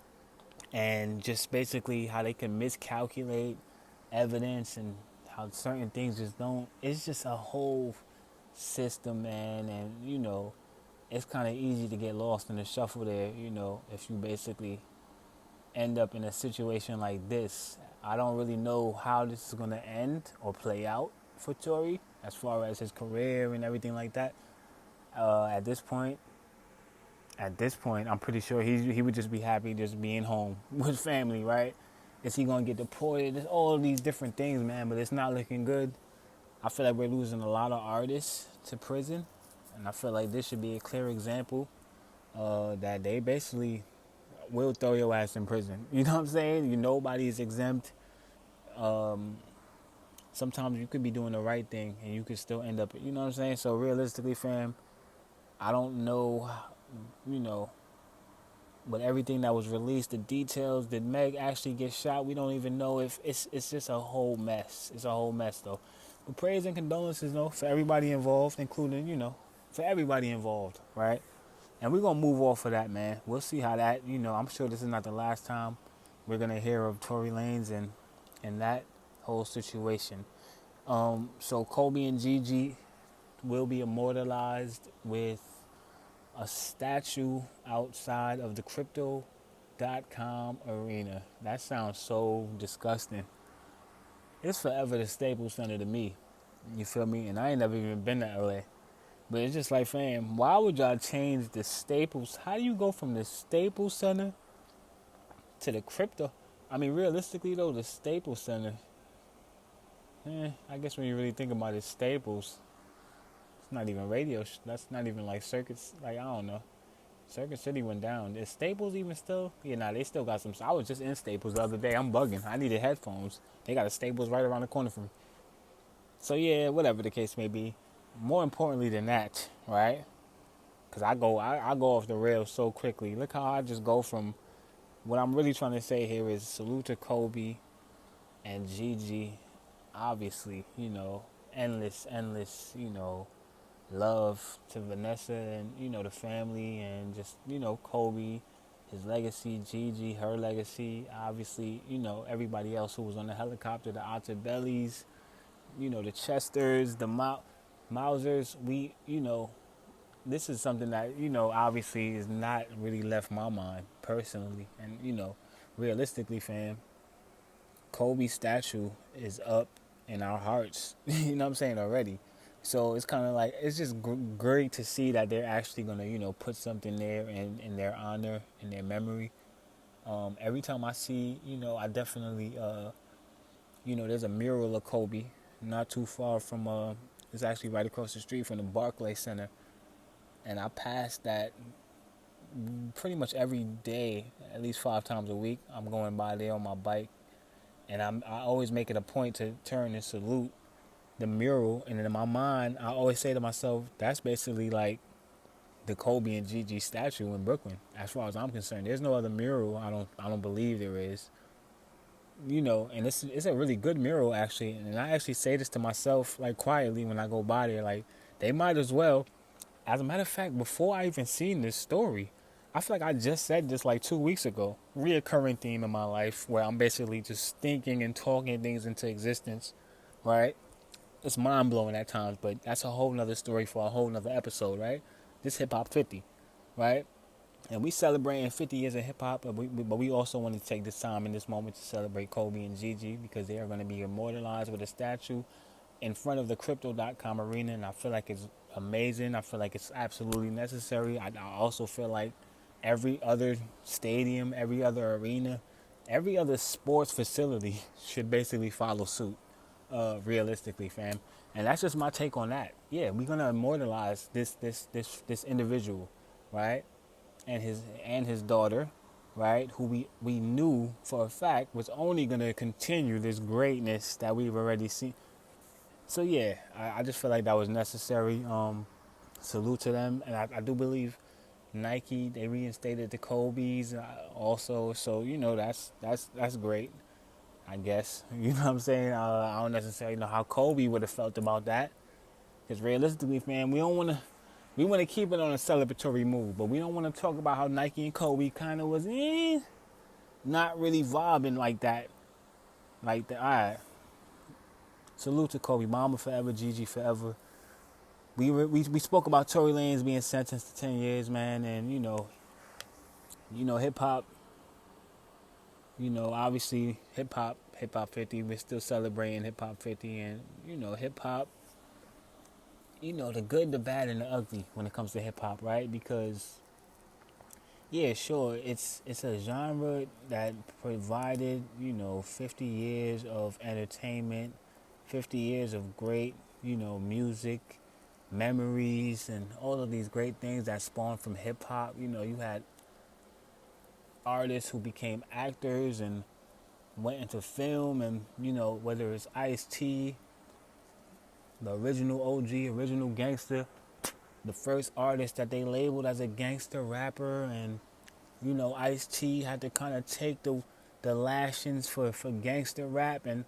And just basically how they can miscalculate evidence and how certain things just don't, it's just a whole system, man. And, it's kind of easy to get lost in the shuffle there, if you basically end up in a situation like this. I don't really know how this is going to end or play out for Tory as far as his career and everything like that. At this point, I'm pretty sure he would just be happy just being home with family, right? Is he gonna get deported? There's all of these different things, man, but it's not looking good. I feel like we're losing a lot of artists to prison, and I feel like this should be a clear example that they basically will throw your ass in prison. You know what I'm saying? Nobody's exempt. Um, Sometimes you could be doing the right thing and you could still end up, you know what I'm saying? So realistically, fam, I don't know, you know, but everything that was released, the details, did Meg actually get shot? We don't even know. If it's just a whole mess. It's a whole mess, though. But prayers and condolences, though, for everybody involved, including, for everybody involved, right? And we're going to move off of that, man. We'll see how that, I'm sure this is not the last time we're going to hear of Tory Lanez and that whole situation. So Kobe and Gigi will be immortalized with a statue outside of the crypto.com arena. That sounds so disgusting. It's forever the Staples Center to me. You feel me? And I ain't never even been to LA. But it's just like, fam, why would y'all change the Staples? How do you go from the Staples Center to the crypto? I mean, realistically, though, the Staples Center, I guess when you really think about it, Staples, it's not even radio. That's not even like circuits. Like, I don't know. Circuit City went down. Is Staples even still? Yeah, nah, they still got some. I was just in Staples the other day. I'm bugging. I needed headphones. They got a Staples right around the corner from me. So, yeah, whatever the case may be. More importantly than that, right? Because I go off the rails so quickly. Look how I just go from, what I'm really trying to say here is salute to Kobe and Gigi. Obviously, endless, love to Vanessa and, the family, and just, Kobe, his legacy, Gigi, her legacy, obviously, everybody else who was on the helicopter, the Otterbellies, the Chesters, the Mausers. This is something that, obviously is not really left my mind personally. And, realistically, fam, Kobe's statue is up in our hearts, you know what I'm saying, already. So it's kind of like, it's just great to see that they're actually going to, put something there in their honor, in their memory. Every time I see, I definitely, there's a mural of Kobe not too far from, it's actually right across the street from the Barclays Center. And I pass that pretty much every day, at least 5 times a week. I'm going by there on my bike. And I always make it a point to turn and salute the mural. And in my mind, I always say to myself, that's basically like the Kobe and Gigi statue in Brooklyn. As far as I'm concerned, there's no other mural. I don't believe there is. And it's a really good mural, actually. And I actually say this to myself, like, quietly when I go by there. Like, they might as well. As a matter of fact, before I even seen this story, I feel like I just said this like 2 weeks ago. Reoccurring theme in my life where I'm basically just thinking and talking things into existence, right? It's mind blowing at times, but that's a whole nother story for a whole nother episode, right? This Hip Hop 50, right? And we celebrating 50 years of hip hop, but we also want to take this time in this moment to celebrate Kobe and Gigi because they are going to be immortalized with a statue in front of the crypto.com arena, and I feel like it's amazing. I feel like it's absolutely necessary. I also feel like every other stadium, every other arena, every other sports facility should basically follow suit, realistically, fam. And that's just my take on that. Yeah, we're gonna immortalize this individual, right? And his daughter, right? Who we knew for a fact was only gonna continue this greatness that we've already seen. So yeah, I just feel like that was necessary. Salute to them, and I do believe Nike, they reinstated the Kobe's also. So that's great, I guess. You know what I'm saying? I don't necessarily know how Kobe would have felt about that, because realistically, man, we want to keep it on a celebratory move, but we don't want to talk about how Nike and Kobe kind of was not really vibing like that. All right. Salute to Kobe, Mama forever, Gigi forever. We spoke about Tory Lanez being sentenced to 10 years, man, and hip hop. Obviously hip hop 50. We're still celebrating hip hop 50, and hip hop. The good, the bad, and the ugly when it comes to hip hop, right? Because Yeah, sure. It's a genre that provided, 50 years of entertainment, 50 years of great, music, memories, and all of these great things that spawned from hip hop. You had artists who became actors and went into film, and whether it's Ice-T, the original OG, original gangster, the first artist that they labeled as a gangster rapper, and Ice-T had to kind of take the lashings for gangster rap, and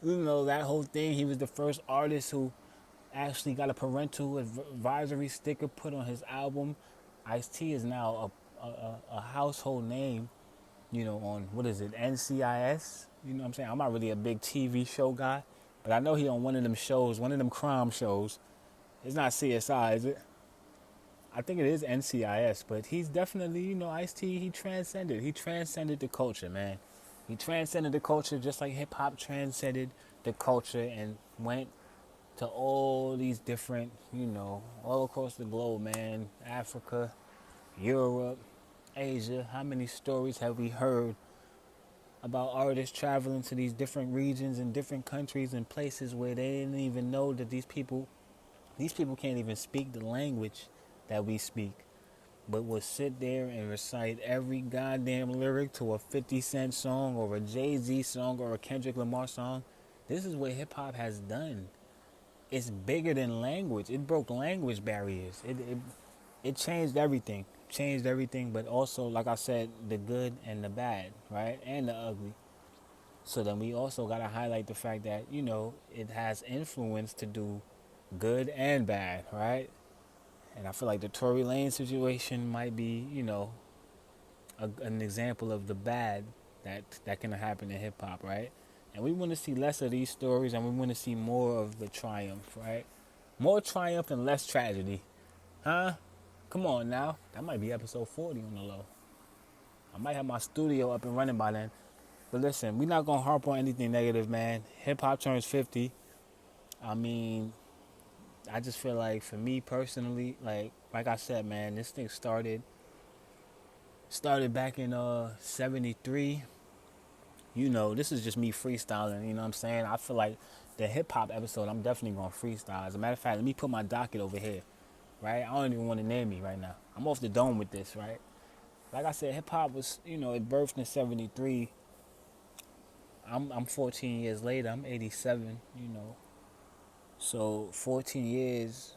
that whole thing. He was the first artist who actually got a parental advisory sticker put on his album. Ice-T is now a household name, on what is it, NCIS? You know what I'm saying? I'm not really a big TV show guy, but I know he on one of them shows, one of them crime shows. It's not CSI, is it? I think it is NCIS, but he's definitely, Ice-T, he transcended. He transcended the culture, man. He transcended the culture just like hip hop transcended the culture and went to all these different, all across the globe, man. Africa, Europe, Asia. How many stories have we heard about artists traveling to these different regions and different countries and places where they didn't even know that these people can't even speak the language that we speak, but will sit there and recite every goddamn lyric to a 50 Cent song or a Jay-Z song or a Kendrick Lamar song. This is what hip hop has done. It's bigger than language. It broke language barriers. It changed everything. Changed everything, but also, like I said, the good and the bad, right? And the ugly. So then we also got to highlight the fact that, it has influence to do good and bad, right? And I feel like the Tory Lane situation might be, an example of the bad that can happen in hip hop, right? And we want to see less of these stories, and we want to see more of the triumph, right? More triumph and less tragedy, huh? Come on now, that might be episode 40 on the low. I might have my studio up and running by then. But listen, we're not gonna harp on anything negative, man. Hip hop turns 50. I mean, I just feel like for me personally, like I said, man, this thing started back in '73. This is just me freestyling, you know what I'm saying? I feel like the hip hop episode, I'm definitely gonna freestyle. As a matter of fact, let me put my docket over here, right? I don't even want to name me right now. I'm off the dome with this, right? Like I said, hip hop was, it birthed in '73. I'm 14 years later. I'm 87. So 14 years.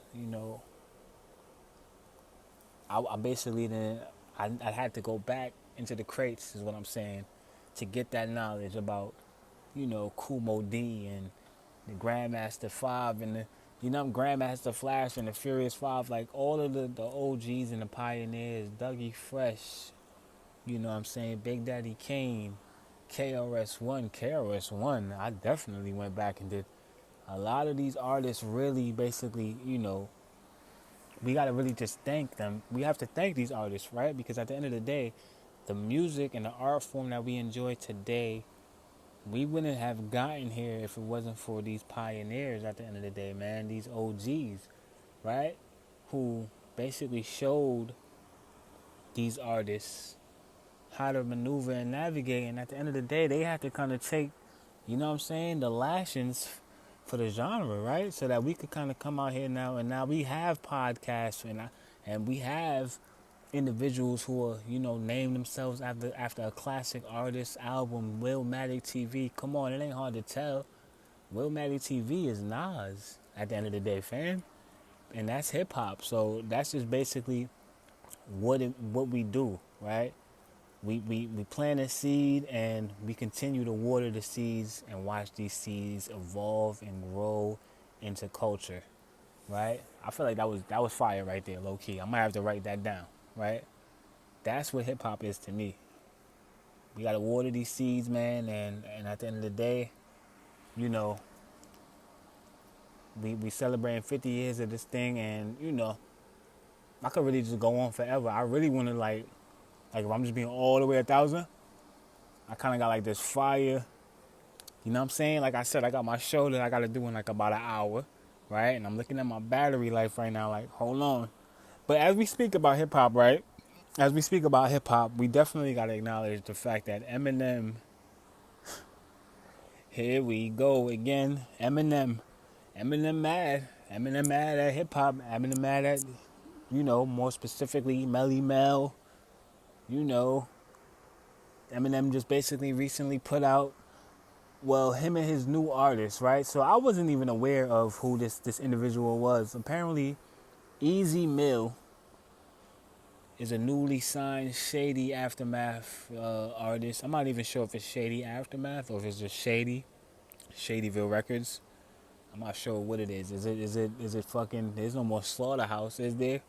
I basically then I had to go back into the crates, is what I'm saying, to get that knowledge about Kumo D and the Grandmaster Five and the Grandmaster Flash and the Furious Five, like all of the OGs and the pioneers, Dougie Fresh, what I'm saying, Big Daddy Kane, KRS One. I definitely went back and did a lot of these artists. Really, basically, we got to really just thank them. We have to thank these artists, right? Because at the end of the day, the music and the art form that we enjoy today, we wouldn't have gotten here if it wasn't for these pioneers at the end of the day, man. These OGs, right? Who basically showed these artists how to maneuver and navigate. And at the end of the day, they had to kind of take, what I'm saying, the lashings for the genre, right? So that we could kind of come out here now, and now we have podcasts, and we have individuals who are, name themselves after a classic artist album. Willmatic TV. Come on, it ain't hard to tell. Willmatic TV is Nas at the end of the day, fam. And that's hip hop. So that's just basically what we do, right? We plant a seed, and we continue to water the seeds and watch these seeds evolve and grow into culture, right? I feel like that was fire right there, low key. I might have to write that down, right? That's what hip hop is to me. We gotta water these seeds, man, and at the end of the day, you know, we celebrating 50 years of this thing, and I could really just go on forever. I really want to like if I'm just being all the way 1,000, I kind of got like this fire. You know what I'm saying? Like I said, I got my show that I got to do in like about an hour, right? And I'm looking at my battery life right now, like, hold on. But as we speak about hip hop, right? as we speak about hip hop, we definitely got to acknowledge the fact that Eminem, here we go again. Eminem mad. Eminem mad at hip hop. Eminem mad at, more specifically, Mely Mel. You know, Eminem just basically recently put out, well, him and his new artist, right? So I wasn't even aware of who this individual was. Apparently, Easy Mill is a newly signed Shady Aftermath artist. I'm not even sure if it's Shady Aftermath or if it's just Shadyville Records. I'm not sure what it is. Is it fucking? There's no more Slaughterhouse, is there?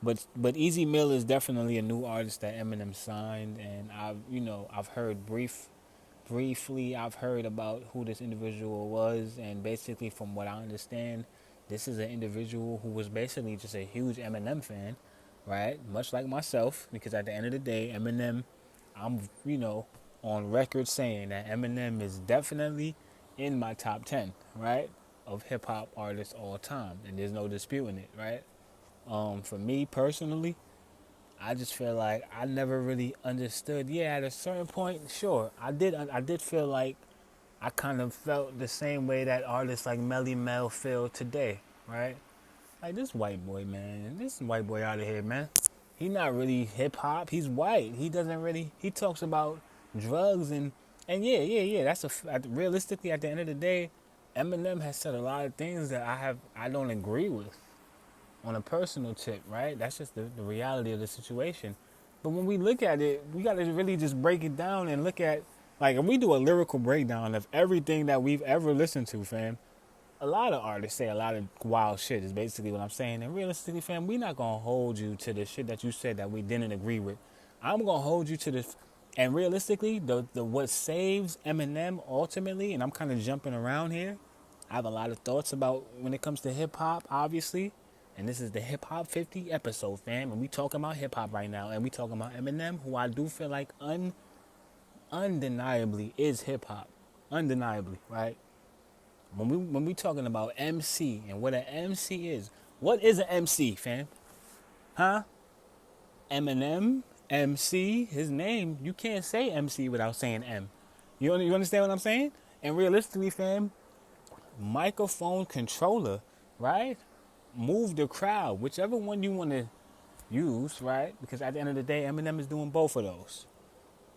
But Easy Mill is definitely a new artist that Eminem signed, and I've heard briefly I've heard about who this individual was, and basically from what I understand, this is an individual who was basically just a huge Eminem fan, right? Much like myself, because at the end of the day, Eminem, I'm on record saying that Eminem is definitely in my top 10, right, of hip hop artists all time, and there's no disputing it, right? For me personally, I just feel like I never really understood. Yeah, at a certain point, sure, I did. I did feel like I kind of felt the same way that artists like Mely Mel feel today, right? Like this white boy, man. This white boy out of here, man. He not really hip hop. He's white. He doesn't really. He talks about drugs and yeah. That's realistically at the end of the day, Eminem has said a lot of things that I don't agree with on a personal tip, right? That's just the reality of the situation. But when we look at it, we got to really just break it down and look at, like, if we do a lyrical breakdown of everything that we've ever listened to, fam, a lot of artists say a lot of wild shit is basically what I'm saying. And realistically, fam, we not going to hold you to the shit that you said that we didn't agree with. I'm going to hold you to the, and realistically, the what saves Eminem ultimately, and I'm kind of jumping around here, I have a lot of thoughts about when it comes to hip hop, obviously. And this is the Hip Hop 50 episode, fam. And we talking about hip hop right now. And we talking about Eminem, who I do feel like undeniably is hip hop. Undeniably, right? When we talking about MC and what an MC is, what is an MC, fam? Huh? Eminem, MC, his name, you can't say MC without saying M. You understand what I'm saying? And realistically, fam, microphone controller, right? Move the crowd, whichever one you want to use, right? Because at the end of the day, Eminem is doing both of those.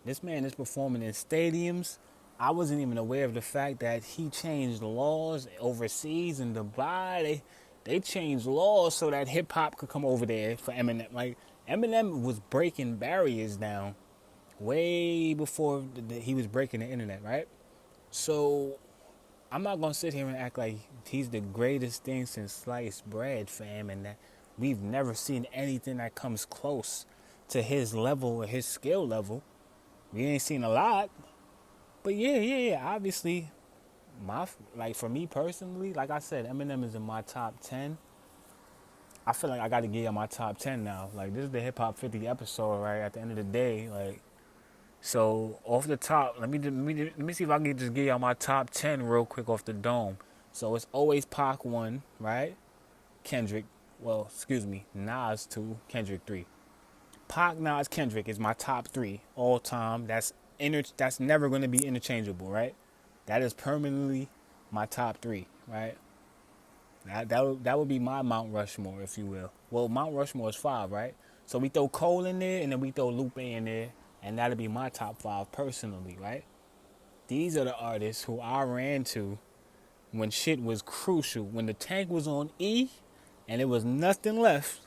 This man is performing in stadiums. I wasn't even aware of the fact that he changed laws overseas in Dubai. They changed laws so that hip hop could come over there for Eminem. Like, Eminem was breaking barriers down way before he was breaking the internet, right? So I'm not gonna sit here and act like he's the greatest thing since sliced bread, fam, and that we've never seen anything that comes close to his level or his skill level. We ain't seen a lot, but yeah. Obviously, for me personally, like I said, Eminem is in my top 10. I feel like I got to give you my top 10 now. Like, this is the Hip Hop 50 episode, right? At the end of the day, like, so off the top, let me see if I can just give y'all my top 10 real quick off the dome. So it's always Pac 1, right? Kendrick, well, excuse me, Nas 2, Kendrick 3. Pac, Nas, Kendrick is my top 3 all time. That's never going to be interchangeable, right? That is permanently my top 3, right? That would be my Mount Rushmore, if you will. Well, Mount Rushmore is 5, right? So we throw Cole in there, and then we throw Lupe in there, and that'll be my top 5 personally, right? These are the artists who I ran to when shit was crucial. When the tank was on E, and there was nothing left.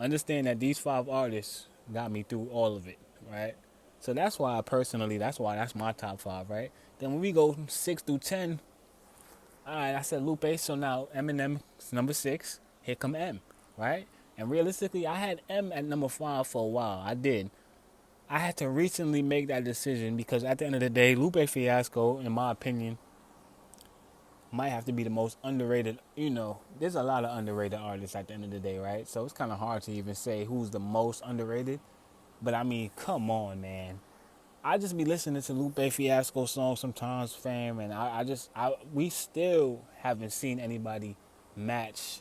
Understand that these 5 artists got me through all of it, right? So that's why that's my top 5, right? Then when we go 6 through 10, all right, I said Lupe, so now Eminem is number 6. Here come M, right? And realistically, I had M at number 5 for a while. I did. I had to recently make that decision because at the end of the day, Lupe Fiasco, in my opinion, might have to be the most underrated. There's a lot of underrated artists at the end of the day, right? So it's kind of hard to even say who's the most underrated. But I mean, come on, man. I just be listening to Lupe Fiasco songs sometimes, fam, and we still haven't seen anybody match,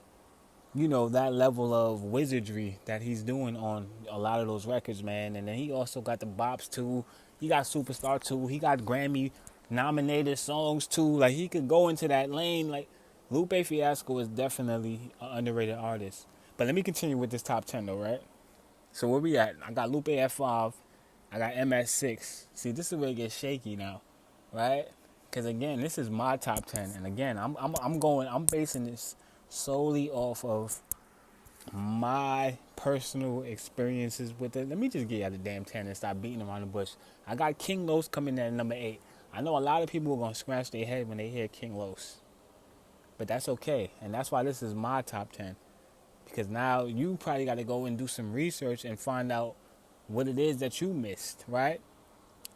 that level of wizardry that he's doing on a lot of those records, man. And then he also got the bops too. He got Superstar too. He got Grammy nominated songs too. Like he could go into that lane. Like Lupe Fiasco is definitely an underrated artist. But let me continue with this top 10 though, right? So where we at? I got Lupe at 5. I got M at 6. See, this is where it gets shaky now, right? Because again, this is my top 10, and again, I'm basing this solely off of my personal experiences with it. Let me just get out the damn 10 and stop beating around the bush. I got King Los coming in at number 8. I know a lot of people are gonna scratch their head when they hear King Los, but that's okay, and that's why this is my top 10. Because now you probably got to go and do some research and find out what it is that you missed, right?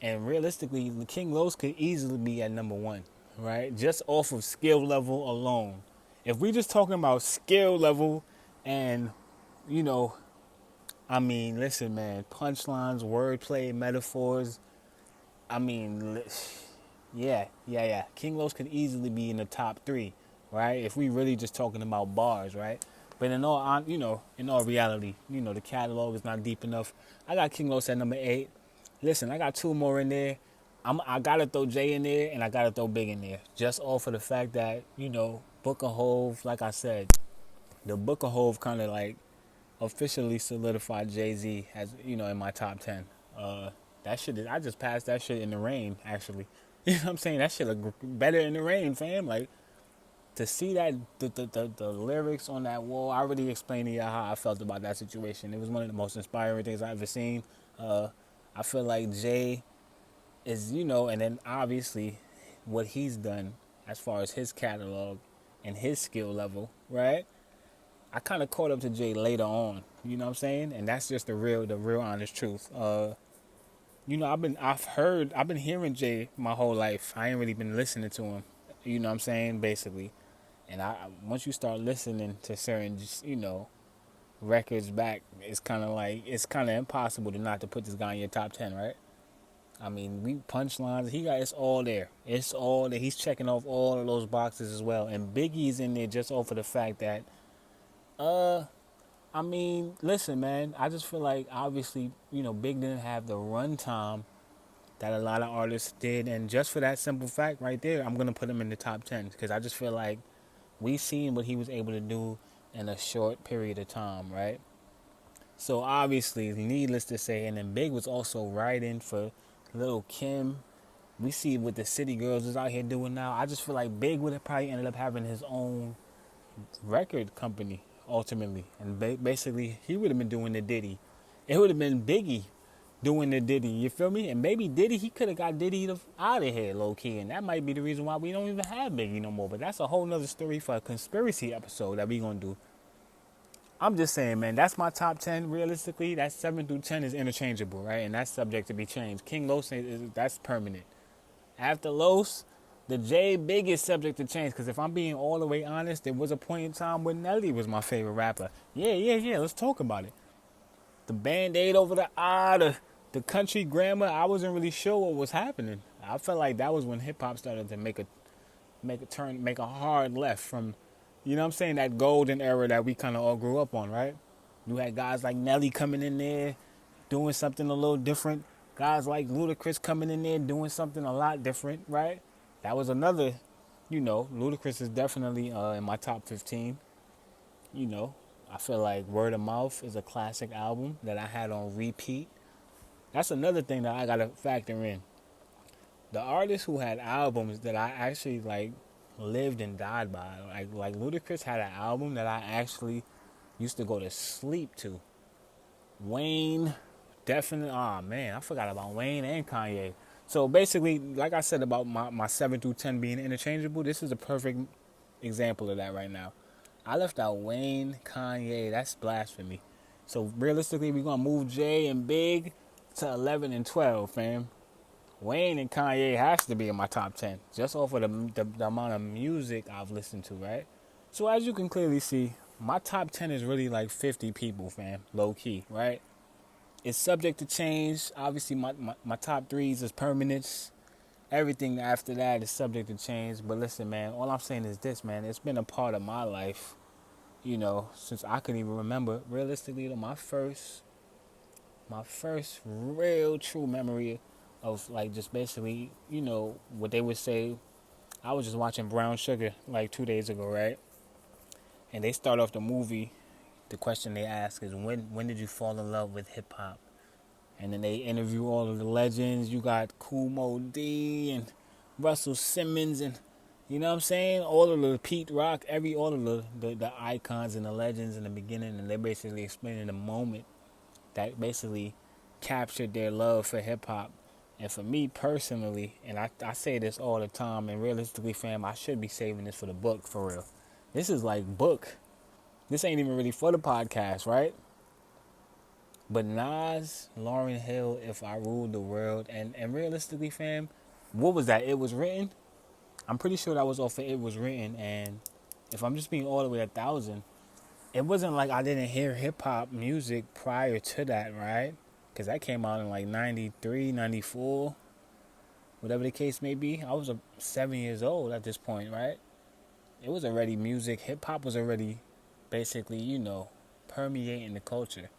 And realistically, King Los could easily be at number 1, right? Just off of skill level alone. If we just talking about skill level and, you know, I mean, listen, man, punchlines, wordplay, metaphors, I mean, yeah. King Los could easily be in the top 3, right? If we really just talking about bars, right? But in all reality, the catalog is not deep enough. I got King Los at number 8. Listen, I got 2 more in there. I gotta throw Jay in there and I gotta throw Big in there. Just off of the fact that, Book of Hove, like I said, the Book of Hove kind of like officially solidified Jay-Z as, in my top 10. That shit, I just passed that shit in the rain, actually. You know what I'm saying? That shit look better in the rain, fam. Like, to see that, the lyrics on that wall, I already explained to you how I felt about that situation. It was one of the most inspiring things I've ever seen. I feel like Jay is, and then obviously what he's done as far as his catalog and his skill level, right? I kind of caught up to Jay later on, you know what I'm saying? And that's just the real honest truth. I've been hearing Jay my whole life. I ain't really been listening to him, you know what I'm saying, basically. And once you start listening to certain, records back, it's kind of impossible to not to put this guy in your top 10, right? I mean, we punchlines. It's all there. It's all there. He's checking off all of those boxes as well. And Biggie's in there just off of the fact that, I mean, listen, man. I just feel like obviously, Big didn't have the runtime that a lot of artists did, and just for that simple fact right there, I'm gonna put him in the top 10 because I just feel like we seen what he was able to do in a short period of time, right? So obviously, needless to say, and then Big was also writing for Lil' Kim. We see what the City Girls is out here doing now. I just feel like Big would have probably ended up having his own record company ultimately, and basically he would have been doing the Diddy. It would have been Biggie doing the Diddy. You feel me? And maybe Diddy, he could have got Diddy out of here low key, and that might be the reason why we don't even have Biggie no more. But that's a whole nother story for a conspiracy episode that we gonna do. I'm just saying, man, that's my top 10. Realistically, that 7 through 10 is interchangeable, right? And that's subject to be changed. King Los, that's permanent. After Los, the J Big is subject to change. Because if I'm being all the way honest, there was a point in time when Nelly was my favorite rapper. Yeah, let's talk about it. The Band-Aid over the eye, the country grammar, I wasn't really sure what was happening. I felt like that was when hip-hop started to make a hard left from, you know what I'm saying, that golden era that we kind of all grew up on, right? You had guys like Nelly coming in there, doing something a little different. Guys like Ludacris coming in there, doing something a lot different, right? That was another, Ludacris is definitely in my top 15. I feel like Word of Mouth is a classic album that I had on repeat. That's another thing that I got to factor in. The artists who had albums that I actually lived and died by. Like Ludacris had an album that I actually used to go to sleep to. Wayne, definitely. Oh man, I forgot about Wayne and Kanye. So basically, like I said about my 7 through 10 being interchangeable, this is a perfect example of that right now. I left out Wayne, Kanye. That's blasphemy. So realistically, we're gonna move Jay and Big to 11 and 12, fam. Wayne and Kanye has to be in my top 10, just off of the amount of music I've listened to, right? So as you can clearly see, my top 10 is really like 50 people, fam, low key, right? It's subject to change. Obviously, my top 3s is permanence. Everything after that is subject to change. But listen, man, all I'm saying is this, man. It's been a part of my life since I couldn't even remember, realistically, my first real true memory of like just basically, what they would say. I was just watching Brown Sugar like 2 days ago, right? And they start off the movie. The question they ask is when did you fall in love with hip hop? And then they interview all of the legends. You got Kool Moe D and Russell Simmons and you know what I'm saying? All of the Pete Rock, all of the icons and the legends in the beginning, and they're basically explaining the moment that basically captured their love for hip hop. And for me personally, and I say this all the time, and realistically, fam, I should be saving this for the book for real. This is like book. This ain't even really for the podcast, right? But Nas, Lauryn Hill, If I Ruled the World, and realistically, fam, what was that? It Was Written? I'm pretty sure that was off of It Was Written, and if I'm just being all the way 1,000, it wasn't like I didn't hear hip-hop music prior to that, right? Because that came out in like 93, 94, whatever the case may be. I was 7 years old at this point, right? It was already music. Hip-hop was already basically, permeating the culture.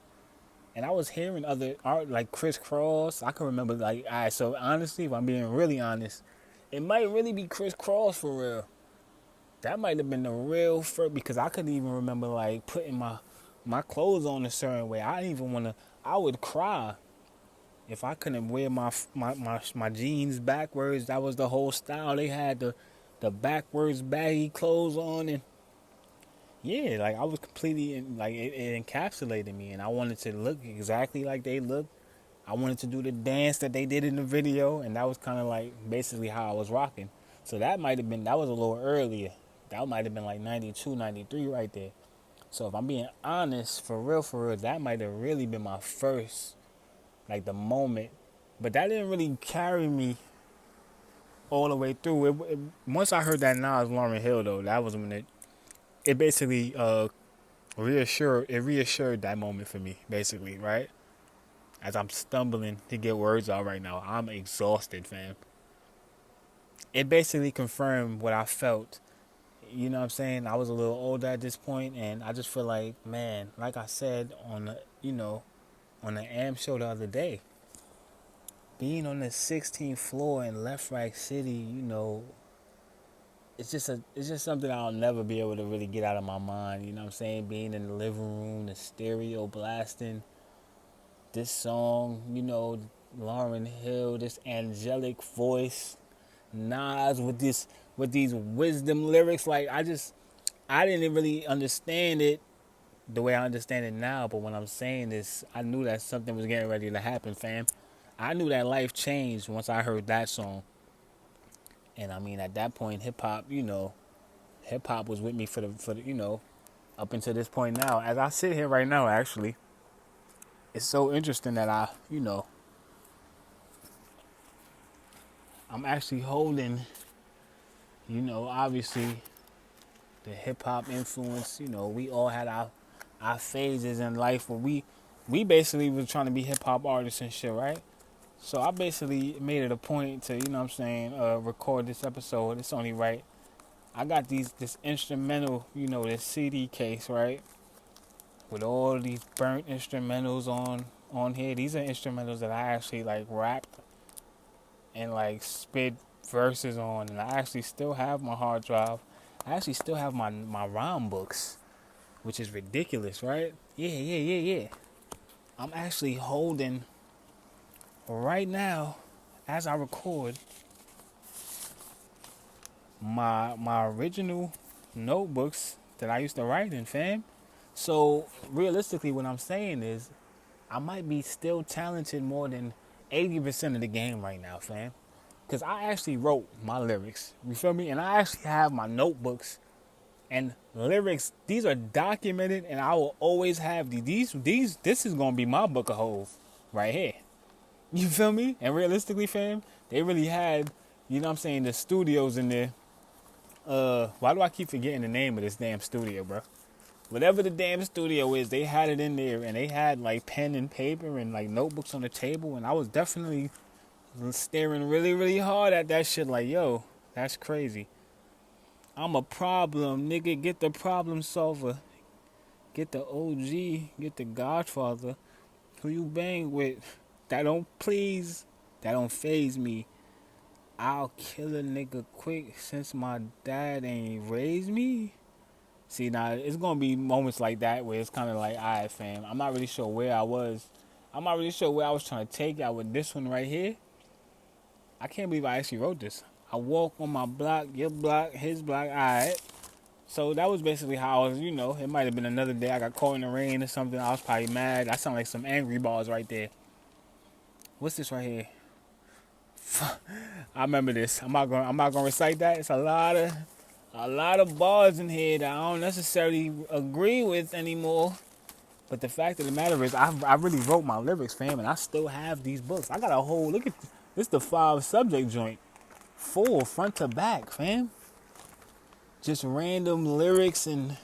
And I was hearing other art like Criss Cross. I can remember like, all right, so honestly, if I'm being really honest, it might really be Criss Cross for real. That might have been the real first, because I couldn't even remember like putting my clothes on a certain way. I didn't even want to, I would cry if I couldn't wear my jeans backwards. That was the whole style. They had the backwards baggy clothes on, and yeah, like I was completely like it encapsulated me, and I wanted to look exactly like they looked. I wanted to do the dance that they did in the video, and that was kind of like basically how I was rocking. So that was a little earlier. That might have been like 92, 93 right there. So if I'm being honest, for real, that might have really been my first, like the moment. But that didn't really carry me all the way through. Once I heard that Nas Lauryn Hill though, that was when it basically reassured that moment for me, basically, right? As I'm stumbling to get words out right now, I'm exhausted, fam. It basically confirmed what I felt. You know what I'm saying? I was a little older at this point, and I just feel like, man, like I said on the AM show the other day, being on the 16th floor in Left Right City, it's just something I'll never be able to really get out of my mind. You know what I'm saying? Being in the living room, the stereo blasting this song, Lauryn Hill, this angelic voice, Nas with these wisdom lyrics. Like I didn't really understand it the way I understand it now. But when I'm saying this, I knew that something was getting ready to happen, fam. I knew that life changed once I heard that song. And I mean, at that point, hip hop was with me for the up until this point now. As I sit here right now, actually, it's so interesting that I'm actually holding, obviously the hip hop influence. We all had our phases in life where we basically was trying to be hip hop artists and shit, right? So I basically made it a point to, record this episode. It's only right. I got this instrumental, this CD case, right? With all these burnt instrumentals on here. These are instrumentals that I actually like rapped and like spit verses on, and I actually still have my hard drive. I actually still have my rhyme books, which is ridiculous, right? Yeah. I'm actually holding right now, as I record, my original notebooks that I used to write in, fam. So realistically, what I'm saying is, I might be still talented more than 80% of the game right now, fam. Because I actually wrote my lyrics, you feel me? And I actually have my notebooks and lyrics. These are documented, and I will always have these. This is gonna be my book of Hove right here. You feel me? And realistically, fam, they really had, the studios in there. Why do I keep forgetting the name of this damn studio, bro? Whatever the damn studio is, they had it in there, and they had like pen and paper and like notebooks on the table, and I was definitely staring really, really hard at that shit. Like, yo, that's crazy. I'm a problem, nigga. Get the problem solver. Get the OG, get the Godfather. Who you bang with? That don't please, that don't phase me. I'll kill a nigga quick since my dad ain't raised me. See, now it's gonna be moments like that where it's kind of like, alright, fam. I'm not really sure where I was. I'm not really sure where I was trying to take y'all with this one right here. I can't believe I actually wrote this. I walk on my block, your block, his block, alright. So that was basically how I was, it might have been another day I got caught in the rain or something. I was probably mad. That sound like some angry bars right there. What's this right here? I remember this. I'm not gonna recite that. It's a lot of bars in here that I don't necessarily agree with anymore. But the fact of the matter is, I really wrote my lyrics, fam, and I still have these books. I got a whole look at this. The 5 subject joint, full front to back, fam. Just random lyrics and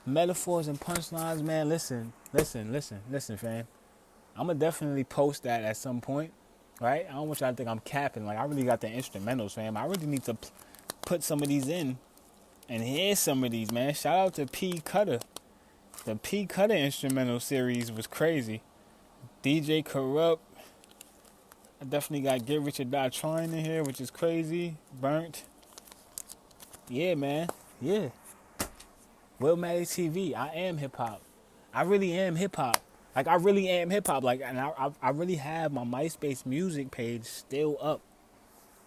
metaphors and punchlines, man. Listen, fam. I'm gonna definitely post that at some point, right? I don't want y'all to think I'm capping. Like, I really got the instrumentals, fam. I really need to put some of these in and hear some of these, man. Shout out to P Cutter. The P Cutter instrumental series was crazy. DJ Corrupt. I definitely got Get Rich or Die Trying in here, which is crazy. Burnt. Yeah, man. Yeah. Will Mally TV. I am hip hop. I really am hip hop. Like, I really am hip hop. Like, and I really have my MySpace music page still up.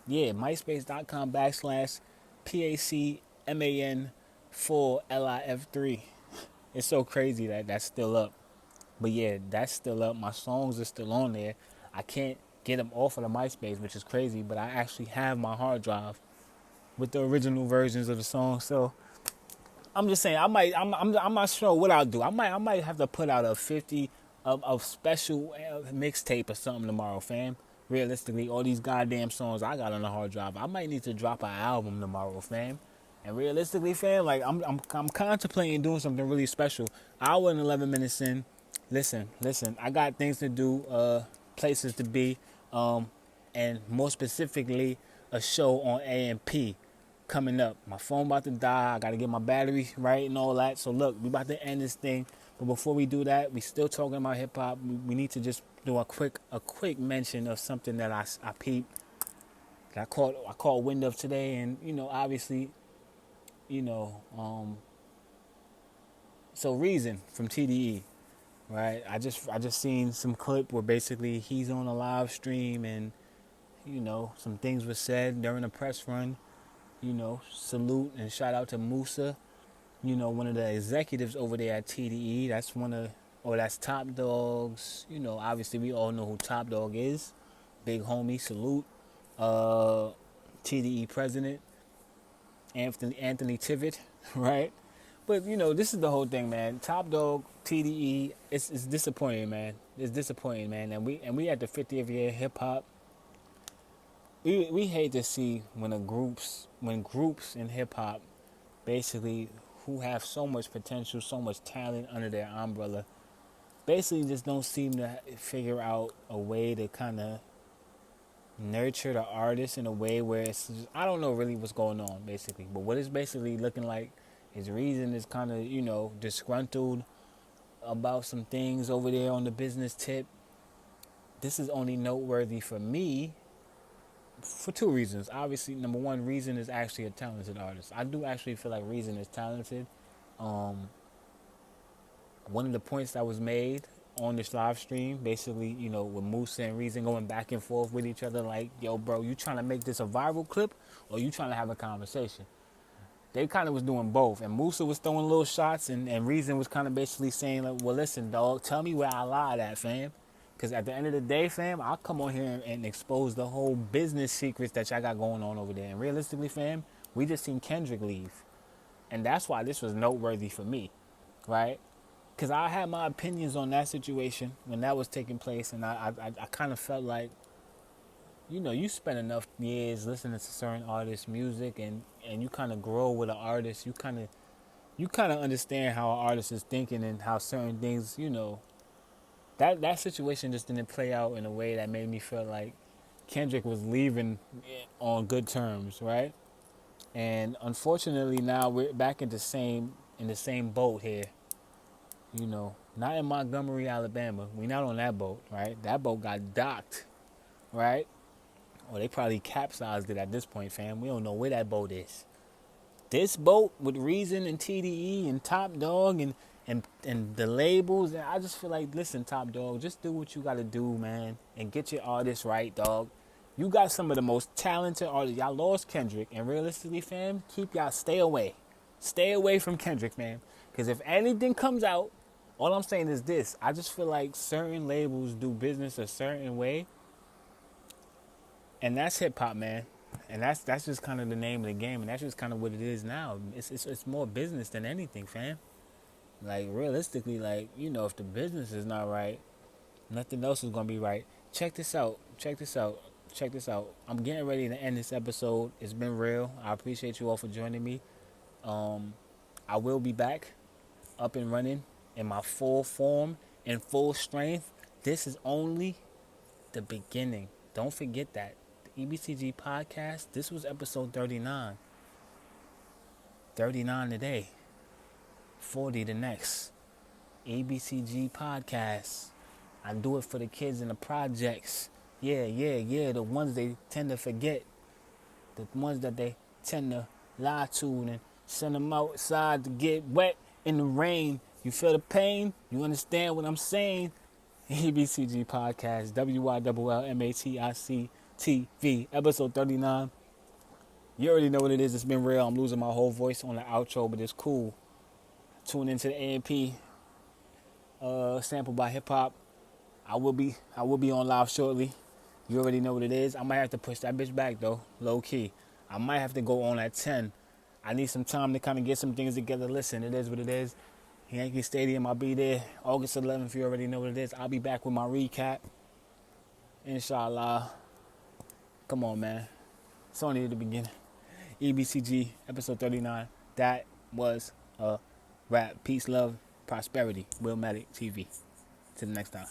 Yeah, myspace.com/PACMAN4LIF3. It's so crazy that that's still up. But yeah, that's still up. My songs are still on there. I can't get them off of the MySpace, which is crazy. But I actually have my hard drive with the original versions of the song. So I'm just saying, I'm not sure what I'll do. I might have to put out a 50 of special mixtape or something tomorrow, fam. Realistically, all these goddamn songs I got on the hard drive, I might need to drop an album tomorrow, fam. And realistically, fam, like I'm contemplating doing something really special. Hour and 11 minutes in. Listen. I got things to do, places to be, and more specifically, a show on AMP coming up. My phone about to die. I got to get my battery right and all that. So look, we about to end this thing. But before we do that, we still talking about hip hop. We need to just do a quick mention of something that I peeped. That I caught wind of today, and obviously, so Reason from TDE, right? I just seen some clip where basically he's on a live stream and some things were said during a press run. Salute and shout out to Musa, one of the executives over there at TDE. That's Top Dog's, obviously we all know who Top Dog is. Big homie, salute. TDE president, Anthony Tivit, right? But, this is the whole thing, man. Top Dog, TDE, it's disappointing, man. It's disappointing, man. And we at the 50th year hip hop. We hate to see when groups in hip hop, basically, who have so much potential, so much talent under their umbrella, basically just don't seem to figure out a way to kind of nurture the artist in a way where it's just, I don't know really what's going on, basically. But what it's basically looking like is Reason is kind of, disgruntled about some things over there on the business tip. This is only noteworthy for me for 2 reasons. Obviously, number one, Reason is actually a talented artist. I do actually feel like Reason is talented. One of the points that was made on this live stream, basically, with Musa and Reason going back and forth with each other, like, yo, bro, you trying to make this a viral clip or you trying to have a conversation? They kind of was doing both. And Musa was throwing little shots and Reason was kind of basically saying, like, well, listen, dog, tell me where I lied at, fam. Because at the end of the day, fam, I'll come on here and expose the whole business secrets that y'all got going on over there. And realistically, fam, we just seen Kendrick leave. And that's why this was noteworthy for me, right? Because I had my opinions on that situation when that was taking place. And I kind of felt like, you spend enough years listening to certain artists' music and you kind of grow with an artist. You kind of understand how an artist is thinking and how certain things, That situation just didn't play out in a way that made me feel like Kendrick was leaving on good terms, right? And unfortunately now we're back in the same boat here. You know, not in Montgomery, Alabama. We not on that boat, right? That boat got docked, right? Or they probably capsized it at this point, fam. We don't know where that boat is. This boat with Reason and TDE and Top Dog and the labels, and I just feel like, listen, Top Dog, just do what you gotta do, man, and get your artists right, dog. You got some of the most talented artists. Y'all lost Kendrick, and realistically, fam, stay away. Stay away from Kendrick, man. Because if anything comes out, all I'm saying is this. I just feel like certain labels do business a certain way, and that's hip hop, man. And that's just kind of the name of the game, and that's just kind of what it is now. It's more business than anything, fam. Like realistically, like if the business is not right, nothing else is gonna be right. Check this out. Check this out. Check this out. I'm getting ready to end this episode. It's been real. I appreciate you all for joining me. I will be back, up and running, in my full form, in full strength. This is only the beginning. Don't forget that. The EBCG podcast, this was episode 39. 39 today. 40 the next. EBCG podcast. I do it for the kids in the projects. Yeah. The ones they tend to forget. The ones that they tend to lie to and send them outside to get wet in the rain. You feel the pain? You understand what I'm saying? EBCG podcast, WILLMATIC TV, episode 39. You already know what it is. It's been real. I'm losing my whole voice on the outro, but it's cool. Tune into the A&P sampled by hip hop. I will be on live shortly. You already know what it is. I might have to push that bitch back though, low key. I might have to go on at 10. I need some time to kind of get some things together. Listen, it is what it is. Yankee Stadium, I'll be there August 11th. You already know what it is. I'll be back with my recap. Inshallah. Come on, man. It's only the beginning. EBCG, episode 39. That was a wrap. Peace, love, prosperity. Mely Mel TV. Till the next time.